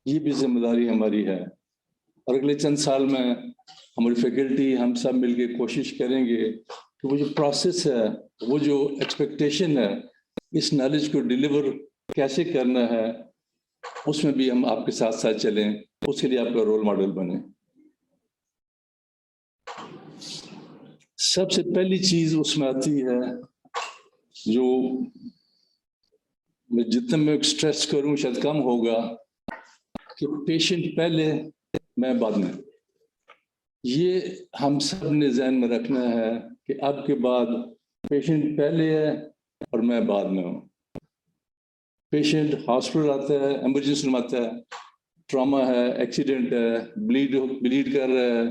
ये भी जिम्मेदारी हमारी है। और अगले चंद साल में हमारी फैकल्टी, हम सब मिलके कोशिश करेंगे कि वो जो प्रोसेस है, वो जो एक्सपेक्टेशन है, इस नॉलेज को डिलीवर कैसे करना है, उसमें भी हम आपके साथ साथ चलें, उसके लिए आपका रोल मॉडल बने। सबसे पहली चीज उसमें आती है, जो मैं जितना मैं स्ट्रेस करूं शायद कम होगा, कि पेशेंट पहले मैं बाद में। ये हम सब ने ध्यान में रखना है कि अब के बाद पेशेंट पहले है और मैं बाद में हूँ। पेशेंट हॉस्पिटल आता है, एमरजेंसी रूम आता है, ट्रॉमा है, एक्सीडेंट है, ब्लीड कर रहा है,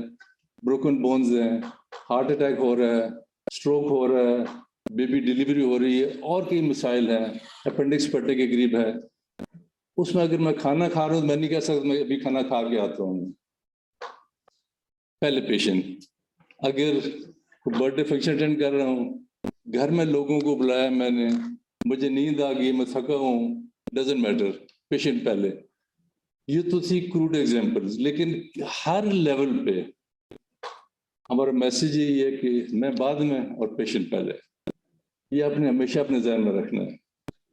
ब्रोकन बोन्स हैं, हार्ट अटैक हो रहा है, स्ट्रोक हो रहा है, बेबी डिलीवरी हो रही है, और कई मसाइल हैं, अपेंडिक्स फटने के करीब है। उसमें अगर मैं खाना खा रहा हूँ, मैं नहीं कह सकता मैं अभी खाना खा के आता हूँ। पहले पेशेंट, अगर बर्थडे फंक्शन अटेंड कर रहा हूँ, घर में लोगों को बुलाया मैंने, मुझे नींद आ गई, मैं थका हूँ, डजेंट मैटर, पेशेंट पहले। ये तो थी क्रूड एग्जांपल्स, लेकिन हर लेवल पे हमारा मैसेज यही है कि मैं बाद में और पेशेंट पहले। ये आपने हमेशा अपने ध्यान में रखना है।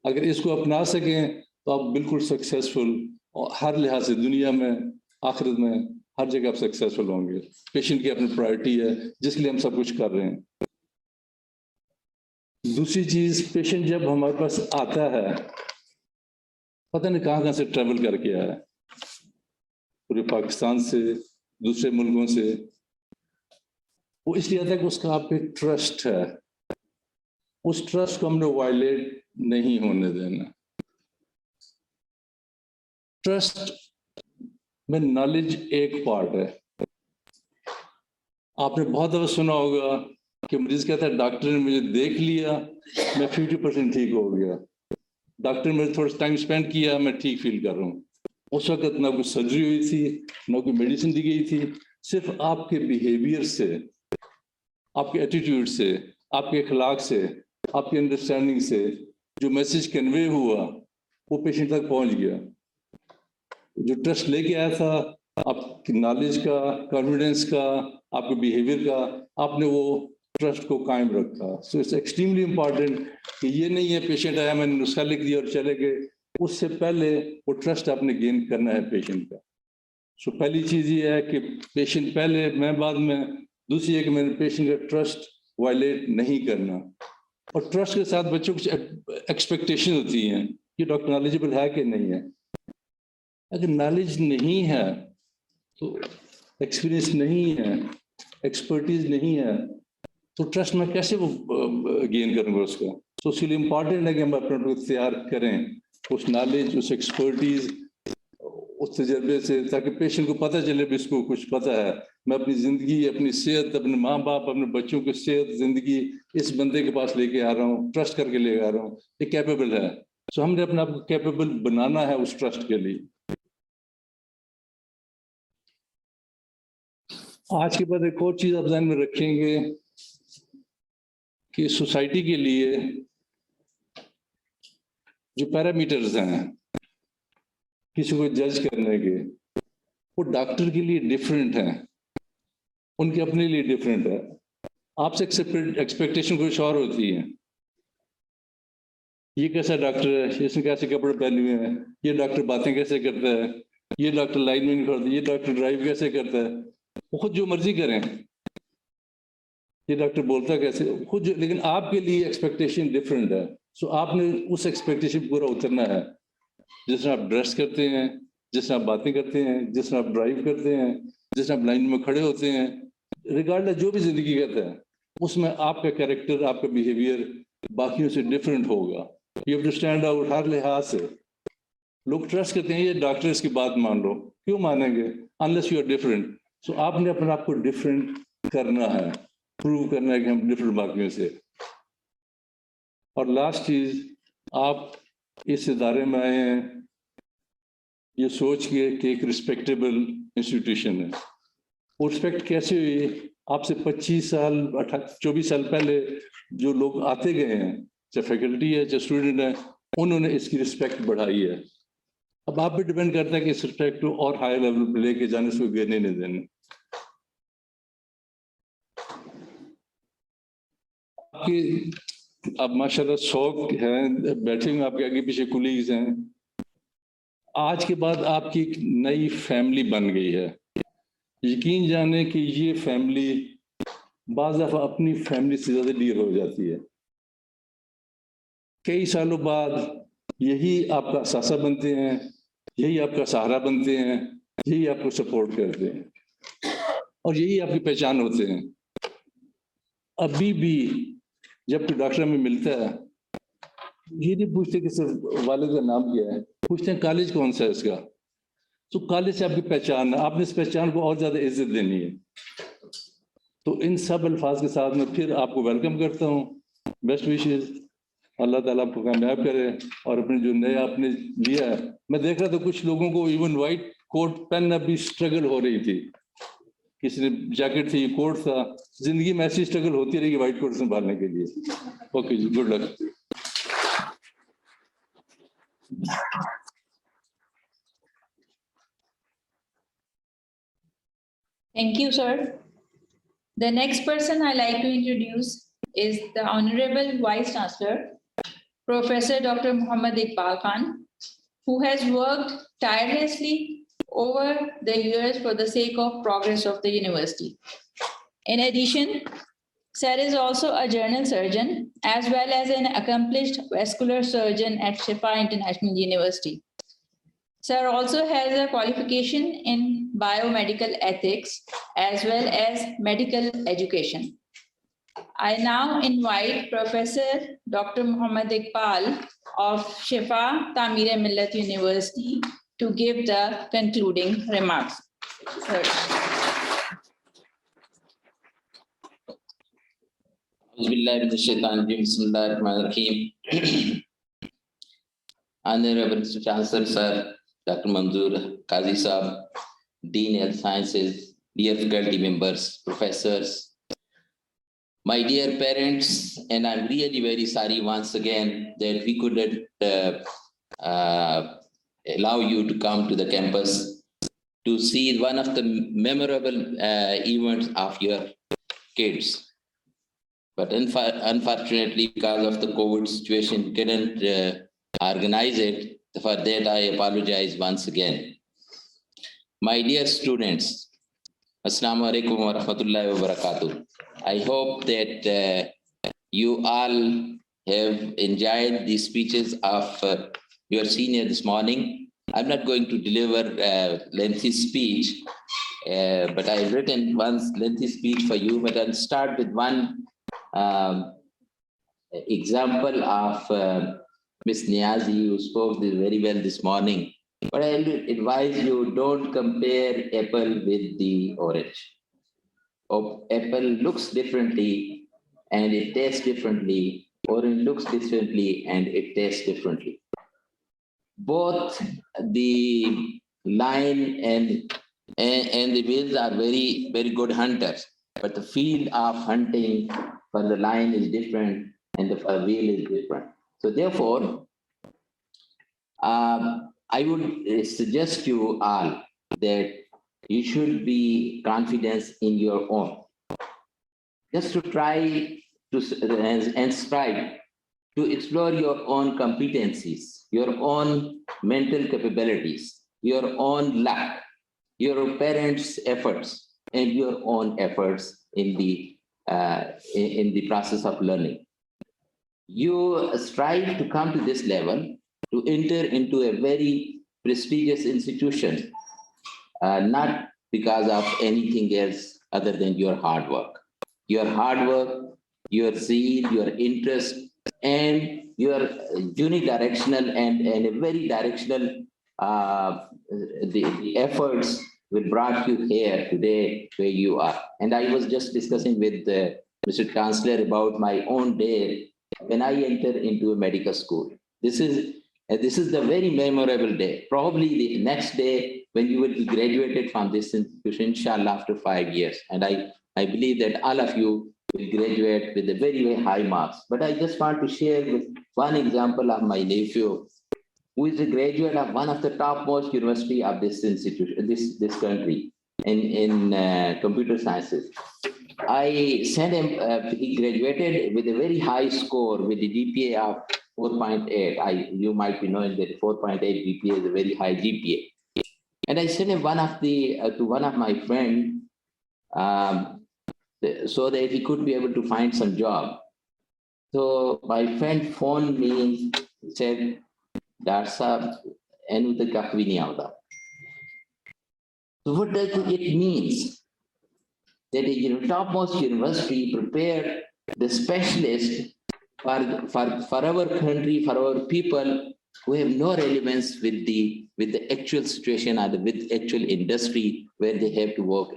अगर इसको अपना सकें तो आप बिल्कुल सक्सेसफुल, और हर लिहाज से दुनिया में, आखिरत में, हर जगह आप सक्सेसफुल होंगे। पेशेंट की अपनी प्रायोरिटी है, जिसके लिए हम सब कुछ कर रहे हैं। दूसरी चीज, पेशेंट जब हमारे पास आता है, पता नहीं कहाँ से ट्रेवल करके आया है, पूरे पाकिस्तान से, दूसरे मुल्कों से। वो इसलिए आता है कि उसका आप पे ट्रस्ट है, उस ट्रस्ट को हमने वायलेट नहीं होने देना। ट्रस्ट में नॉलेज एक पार्ट है। आपने बहुत दफा सुना होगा कि मरीज कहता है डॉक्टर ने मुझे देख लिया, मैं 50% ठीक हो गया। डॉक्टर मेरे थोड़ा टाइम स्पेंड किया, मैं ठीक फील कर रहा हूँ। उस वक्त ना कोई सर्जरी हुई थी, ना कोई मेडिसिन दी गई थी, सिर्फ आपके बिहेवियर से, आपके एटीट्यूड से, आपके अखलाक से, आपकी अंडरस्टैंडिंग से जो मैसेज कन्वे हुआ वो पेशेंट तक पहुंच गया। जो ट्रस्ट लेके आया था, आपकी नॉलेज का, कॉन्फिडेंस का, आपके बिहेवियर का, आपने वो ट्रस्ट को कायम रखा। सो इट्स एक्सट्रीमली इम्पॉर्टेंट कि ये नहीं है पेशेंट आया, मैंने नुस्खा लिख दिया और चले गए। उससे पहले वो ट्रस्ट आपने गेन करना है पेशेंट का। सो पहली चीज़ ये है कि पेशेंट पहले, मैं बाद में। दूसरी है कि मैंने पेशेंट का ट्रस्ट वायलेट नहीं करना। और ट्रस्ट के साथ बच्चों की एक्सपेक्टेशन होती हैं कि डॉक्टर नॉलेजेबल है कि नहीं है। अगर नॉलेज नहीं है, तो एक्सपीरियंस नहीं है, एक्सपर्टीज नहीं है, तो ट्रस्ट में कैसे वो गेन करूँगा उसका। तो इसलिए इम्पॉर्टेंट है कि हम अपने को तैयार करें उस नॉलेज, उस एक्सपर्टीज, उस तजर्बे से, ताकि पेशेंट को पता चले भी इसको कुछ पता है। मैं अपनी ज़िंदगी, अपनी सेहत, अपने माँ बाप, अपने बच्चों की सेहत, ज़िंदगी इस बंदे के पास लेके आ रहा हूँ, ट्रस्ट करके लेके आ रहा हूँ, ये कैपेबल है। सो हमने अपने आप को कैपेबल बनाना है उस ट्रस्ट के लिए। आज के बाद एक और चीज़ आप ध्यान में रखेंगे कि सोसाइटी के लिए जो पैरामीटर्स हैं किसी को जज करने के, वो डॉक्टर के लिए डिफरेंट हैं, उनके अपने लिए डिफरेंट है। आपसे एक्सपेक्टेशन कुछ और होती है। ये कैसा डॉक्टर है, इसने कैसे कपड़े पहने हुए हैं, ये डॉक्टर बातें कैसे करता है, ये डॉक्टर लाइन में नहीं खड़ता, ये डॉक्टर ड्राइव कैसे करता है, वो खुद जो मर्जी करें, ये डॉक्टर बोलता कैसे खुद, लेकिन आपके लिए एक्सपेक्टेशन डिफरेंट है। सो आपने उस एक्सपेक्टेशन पूरा उतरना है। जिस तरह आप ड्रेस करते हैं, जिस तरह आप बातें करते हैं, जिस तरह आप ड्राइव करते हैं, जिस तरह आप लाइन में खड़े होते हैं, रिगार्डलेस जो भी जिंदगी कहता है, उसमें आपका कैरेक्टर, आपका बिहेवियर बाकियों से डिफरेंट होगा। You have to stand out हर लिहाज से। लोग ट्रस्ट करते हैं ये डॉक्टर इसकी बात मान लो, क्यों मानेंगे अनलेस यू आर डिफरेंट। सो आपने अपने आप को डिफरेंट करना है, प्रूव करना है कि हम डिफरेंट बाकियों से। और लास्ट चीज, आप इस इदारे में आए हैं ये सोच के कि एक रिस्पेक्टेबल इंस्टीट्यूशन है। वो रिस्पेक्ट कैसे हुई? आपसे 25 साल 24 साल पहले जो लोग आते गए हैं, चाहे फैकल्टी है चाहे स्टूडेंट है, उन्होंने इसकी रिस्पेक्ट बढ़ाई है। अब आप भी डिपेंड करता है कि इस रिस्पेक्ट को और हाई लेवल पे लेके जाने से गिरने नहीं देने। आपकी अब माशाल्लाह शौक है, बैठे हुए आपके आगे पीछे कुलीग्स हैं। आज के बाद आपकी एक नई फैमिली बन गई है। यकीन जाने कि ये फैमिली बाज़ दफ़ा अपनी फैमिली से ज़्यादा डियर हो जाती है। कई सालों बाद यही आपका सासा बनते हैं, यही आपका सहारा बनते हैं, यही आपको सपोर्ट करते हैं और यही आपकी पहचान होते हैं। अभी भी जब कोई डॉक्टर में मिलता है, ये नहीं पूछते कि सिर्फ वालिद का नाम क्या है, पूछते हैं कॉलेज कौन सा है इसका। तो कॉलेज से आपकी पहचान है, आपने इस पहचान को और ज़्यादा इज्जत देनी है। तो इन सब अल्फाज के साथ मैं फिर आपको वेलकम करता हूँ। बेस्ट विशेस, अल्लाह ताला आपको कामयाब करे। और अपने जो नया आपने लिया है, मैं देख रहा था कुछ लोगों को इवन वाइट कोट पहनना भी स्ट्रगल हो रही थी। किसी ने जैकेट थी, कोट था। जिंदगी में ऐसी स्ट्रगल होती रहेगी वाइट कोट संभालने के लिए। ओके जी, good luck. Thank you, sir. The next person I'd like to introduce is the Honorable Vice Chancellor, Professor Dr. Muhammad Iqbal Khan, who has worked tirelessly over the years for the sake of progress of the university. In addition, sir is also a general surgeon as well as an accomplished vascular surgeon at Shifa International University. Sir also has a qualification in biomedical ethics as well as medical education. I now invite Professor Dr. Muhammad Iqbal of Shifa Tamir Millat University to give the concluding remarks. Sir. Honorable Mr. Chancellor, Sir, Dr. Manzoor Qazi Saab, Dean Health Sciences, dear faculty members, professors, my dear parents, and I'm really very sorry once again that we couldn't allow you to come to the campus to see one of the memorable events of your kids. But unfortunately, because of the COVID situation, couldn't organize it. For that, I apologize once again. My dear students, Assalamu alaikum wa rahmatullahi wa barakatuh. I hope that you all have enjoyed the speeches of your senior this morning. I'm not going to deliver a lengthy speech, but I've written one lengthy speech for you, but I'll start with one example of Ms. Niazi, who spoke very well this morning. But I will advise you, don't compare apple with the orange. Apple looks differently and it tastes differently. Orange looks differently and it tastes differently. Both the lion and the whales are very, very good hunters, but the field of hunting for the lion is different and the whale is different. So therefore, I would suggest you all that you should be confident in your own. Just to try to and strive to explore your own competencies, your own mental capabilities, your own luck, your parents' efforts, and your own efforts in the process of learning. You strive to come to this level, to enter into a very prestigious institution, not because of anything else other than your hard work. Your hard work, your zeal, your interest, and your unidirectional and a very directional the efforts will brought you here today where you are. And I was just discussing with Mr. Chancellor about my own day when I entered into a medical school. This is the very memorable day, probably the next day when you will be graduated from this institution, inshallah, after 5 years. And I believe that all of you will graduate with a very, very high marks. But I just want to share with one example of my nephew, who is a graduate of one of the topmost university of this institution, this country, in computer sciences. I sent him, he graduated with a very high score with the GPA of 4.8. You might be knowing that 4.8 GPA is a very high GPA. And I sent him to one of my friends so that he could be able to find some job. So my friend phoned me and said, Dr. Saab, enu te kakh bhi nahi aata. So what does it mean? That a topmost university prepared the specialist for our country, for our people who have no relevance with the actual situation or with actual industry where they have to work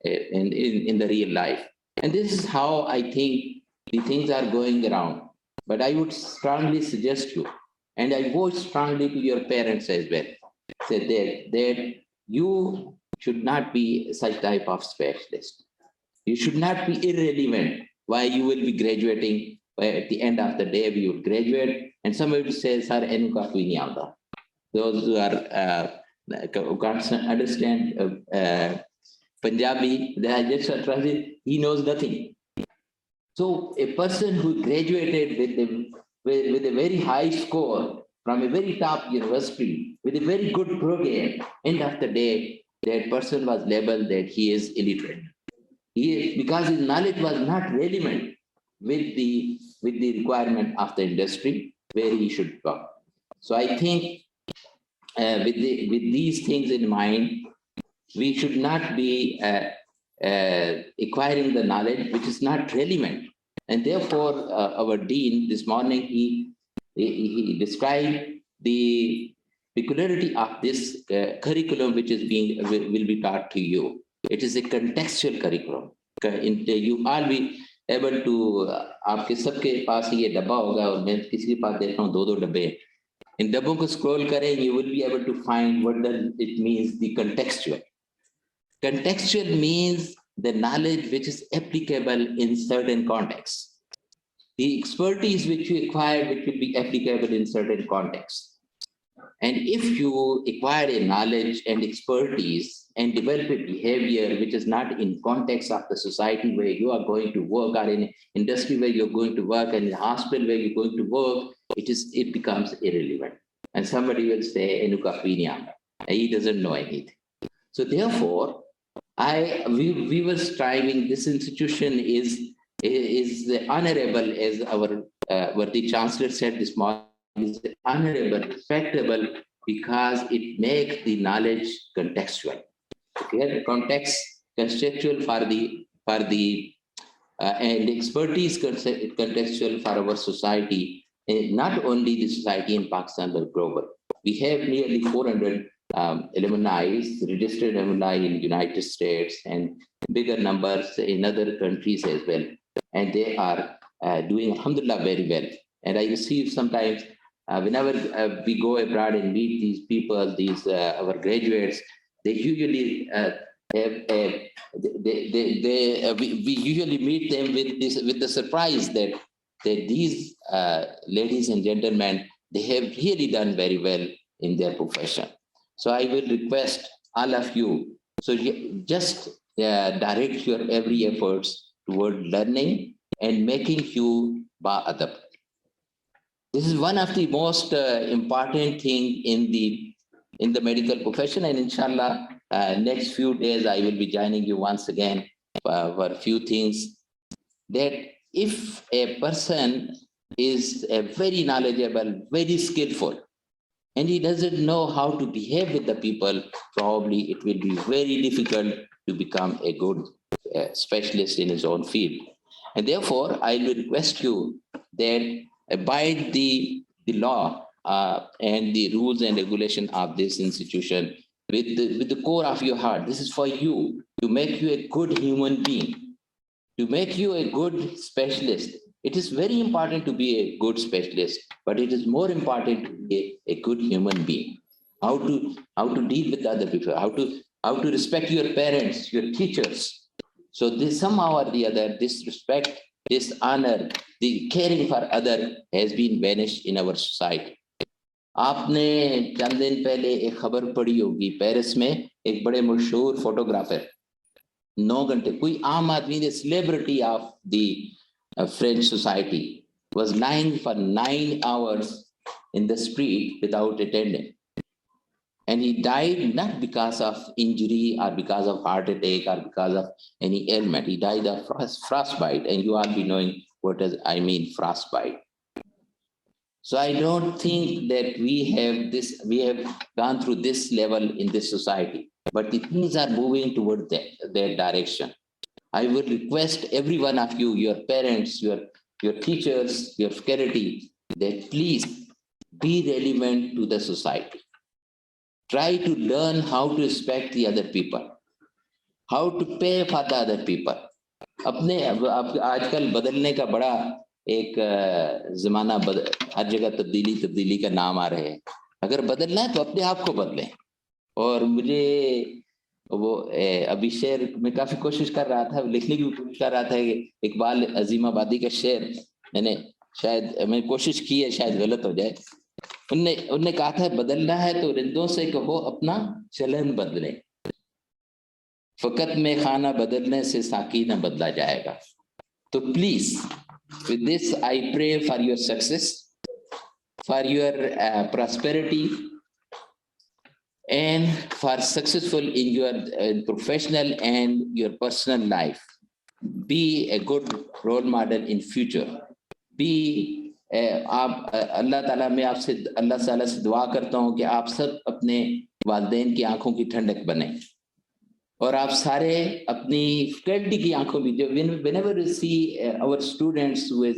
in the real life. And this is how I think the things are going around. But I would strongly suggest you, and I vote strongly to your parents as well, that you should not be such type of specialist. You should not be irrelevant why you will be graduating. At the end of the day, we will graduate, and somebody will say, "Sir, enu kakh bhi nahi aata." Those who can't understand Punjabi, they are just translate. He knows nothing. So a person who graduated with a very high score from a very top university with a very good program, end of the day, that person was labeled that he is illiterate. Because his knowledge was not relevant with the requirement of the industry where he should go. So I think with these things in mind, we should not be acquiring the knowledge which is not relevant. And therefore, our dean this morning, he described the peculiarity of this curriculum which is will be taught to you. It is a contextual curriculum. You all be able to, आपके सबके पास ये डब्बा होगा और मैं किसी के पास देखता हूँ 2-2 डब्बे. इन डब्बों को स्क्रॉल करें, you will be able to find what does it means, the contextual. Contextual means the knowledge which is applicable in certain contexts. The expertise which you acquire, which will be applicable in certain contexts. And if you acquire a knowledge and expertise and develop a behavior which is not in context of the society where you are going to work, or in industry where you're going to work, and in a hospital where you're going to work, it becomes irrelevant. And somebody will say, he doesn't know anything. So therefore, we were striving, this institution is honorable, as our worthy chancellor said this morning, is honorable, respectable, because it makes the knowledge contextual. Okay, context contextual for the and expertise contextual for our society, not only the society in Pakistan but global. We have nearly 400 alumni, registered alumni in United States, and bigger numbers in other countries as well. And they are doing, alhamdulillah, very well. And I receive sometimes, whenever we go abroad and meet these people, these our graduates, they usually we usually meet them with the surprise that these ladies and gentlemen, they have really done very well in their profession. So I will request all of you, so just direct your every efforts toward learning and making you ba'adab. This is one of the most important thing in the medical profession, and inshallah, next few days I will be joining you once again for a few things. That if a person is very knowledgeable, very skillful, and he doesn't know how to behave with the people, probably it will be very difficult to become a good specialist in his own field. And therefore, I will request you that abide the law and the rules and regulation of this institution with the core of your heart. This is for you, to make you a good human being, to make you a good specialist. It is very important to be a good specialist, but it is more important to be a good human being. How to deal with other people, how to respect your parents, your teachers. So this somehow or the other, this respect, this honor, the caring for other has been vanished in our society. आपने चंद दिन पहले एक खबर पढ़ी होगी, Paris में एक बड़े मशहूर फोटोग्राफर 9 घंटे, कोई आम आदमी, the celebrity of the French society, was lying for 9 hours in the street without attending. And he died not because of injury or because of heart attack or because of any ailment. He died of frostbite, and you all be knowing what does I mean frostbite. So I don't think that we have gone through this level in this society, but the things are moving toward that direction. I would request every one of you, your parents, your teachers, your faculty, that please be relevant to the society. Try to learn how to respect the other people, how to pay for the other people. अपने आजकल बदलने का बड़ा एक ज़माना, हर जगह तब्दीली का नाम आ रहे हैं. अगर बदलना है तो अपने आप को बदलें. और मुझे वो अभी शेर में काफ़ी कोशिश कर रहा था, लिखने की कोशिश कर रहा था, इकबाल अजीमाबादी का शेर मैं कोशिश की है, शायद गलत हो जाए. उनने कहा था, बदलना है तो रिंदों से कहो अपना चलन बदले, फकत में खाना बदलने से साकी न बदला जाएगा. तो please, with this I pray for your success, for your prosperity, and for successful in your professional and your personal life. Be a good role model in future. Be आप अल्लाह ताला, मैं आपसे अल्लाह ताला से दुआ करता हूँ कि आप सब अपने वालिदैन की आंखों की ठंडक बने, और आप सारे अपनी फैकल्टी की आंखों में, जो whenever we see our students who is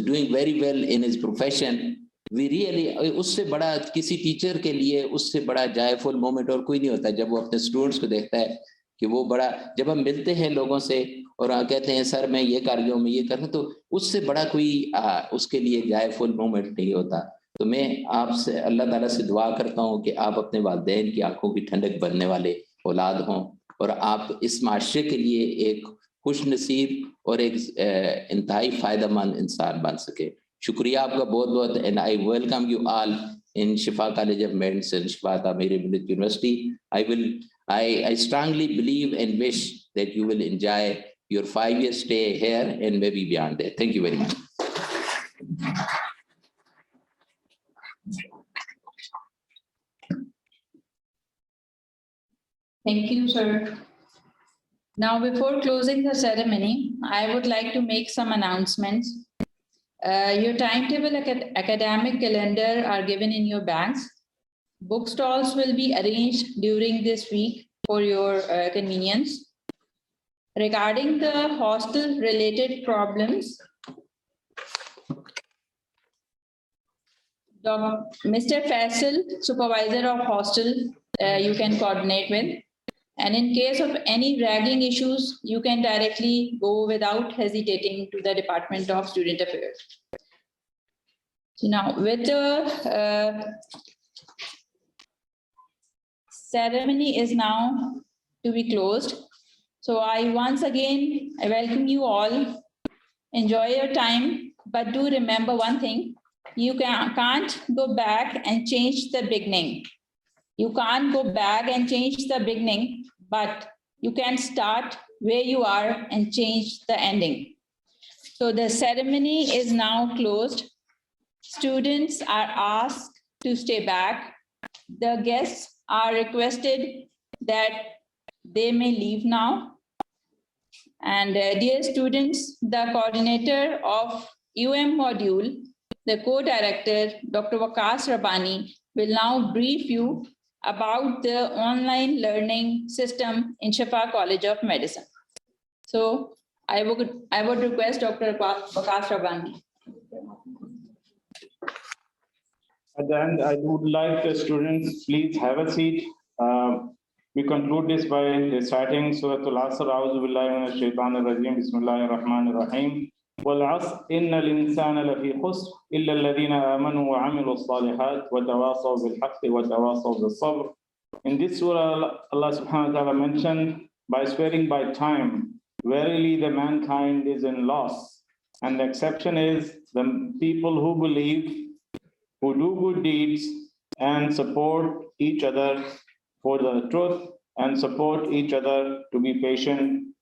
doing very well in his profession, we really, उससे बड़ा किसी टीचर के लिए उससे बड़ा जॉयफुल मोमेंट और कोई नहीं होता जब वो अपने स्टूडेंट्स को देखता है कि वो बड़ा, जब हम मिलते हैं लोगों से और कहते हैं सर मैं ये कर रहा हूँ, मैं ये कर रहा हूँ, तो उससे बड़ा कोई उसके लिए जॉयफुल मोमेंट नहीं होता. तो मैं आपसे अल्लाह ताला से दुआ करता हूँ कि आप अपने वालिदैन की आंखों की ठंडक बनने वाले औलाद हों और आप इस माशरे के लिए एक खुश नसीब और एक इंतहाई फ़ायदेमंद इंसान बन सके। शुक्रिया आपका बहुत बहुत, and I welcome you all in Shifa College of Medicine, Shifa Amir University. I strongly believe and wish that you will enjoy your 5-year stay here and maybe beyond there. Thank you very much. Thank you, sir. Now, before closing the ceremony, I would like to make some announcements. Your timetable academic calendar are given in your bags. Book stalls will be arranged during this week for your convenience. Regarding the hostel related problems, Mr. Faisal, supervisor of hostel, you can coordinate with. And in case of any ragging issues, you can directly go without hesitating to the Department of Student Affairs. Now, with the ceremony is now to be closed. So I welcome you all. Enjoy your time, but do remember one thing. You can't go back and change the beginning. You can't go back and change the beginning, but you can start where you are and change the ending. So the ceremony is now closed. Students are asked to stay back. The guests are requested that they may leave now. And dear students, the coordinator of module, the co-director, Dr. Waqas Rabbani, will now brief you about the online learning system in Shifa College of Medicine. So I would request Dr. Waqas Rabbani. At the end, I would like the students, please have a seat. We conclude this by reciting Surah Al-Asr, A'udhu Billahi Minash Shaitanir Rajeem, Bismillahir Rahmanir Rahim. وَالْعَصْرِ إِنَّ الْإِنسَانَ لَفِي خُسْرٍ إِلَّا الَّذِينَ آمَنُوا وَعَمِلُوا الصَّالِحَاتِ وَتَوَاصَوْا بِالْحَقِّ وَتَوَاصَوْا بِالصَّبْرِ. In this surah, Allah subhanahu wa ta'ala mentioned by swearing by time, verily the mankind is in loss. And the exception is the people who believe, who do good deeds and support each other for the truth and support each other to be patient.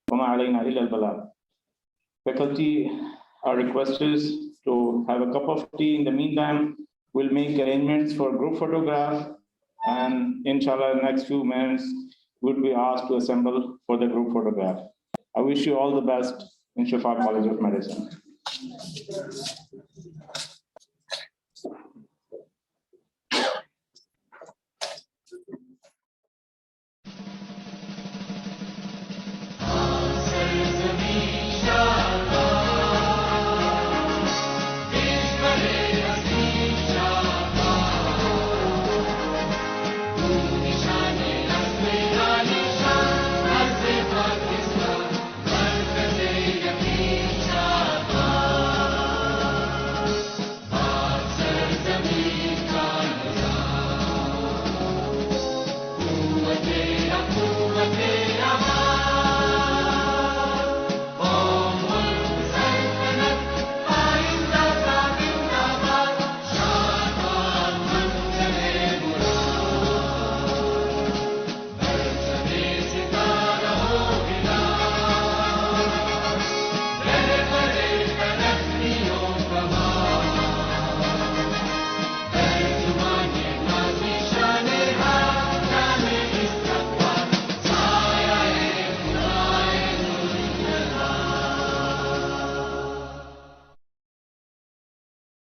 Faculty are requested to have a cup of tea. In the meantime, we'll make arrangements for group photograph, and inshallah, in the next few minutes, we'll be asked to assemble for the group photograph. I wish you all the best in Shifa College of Medicine.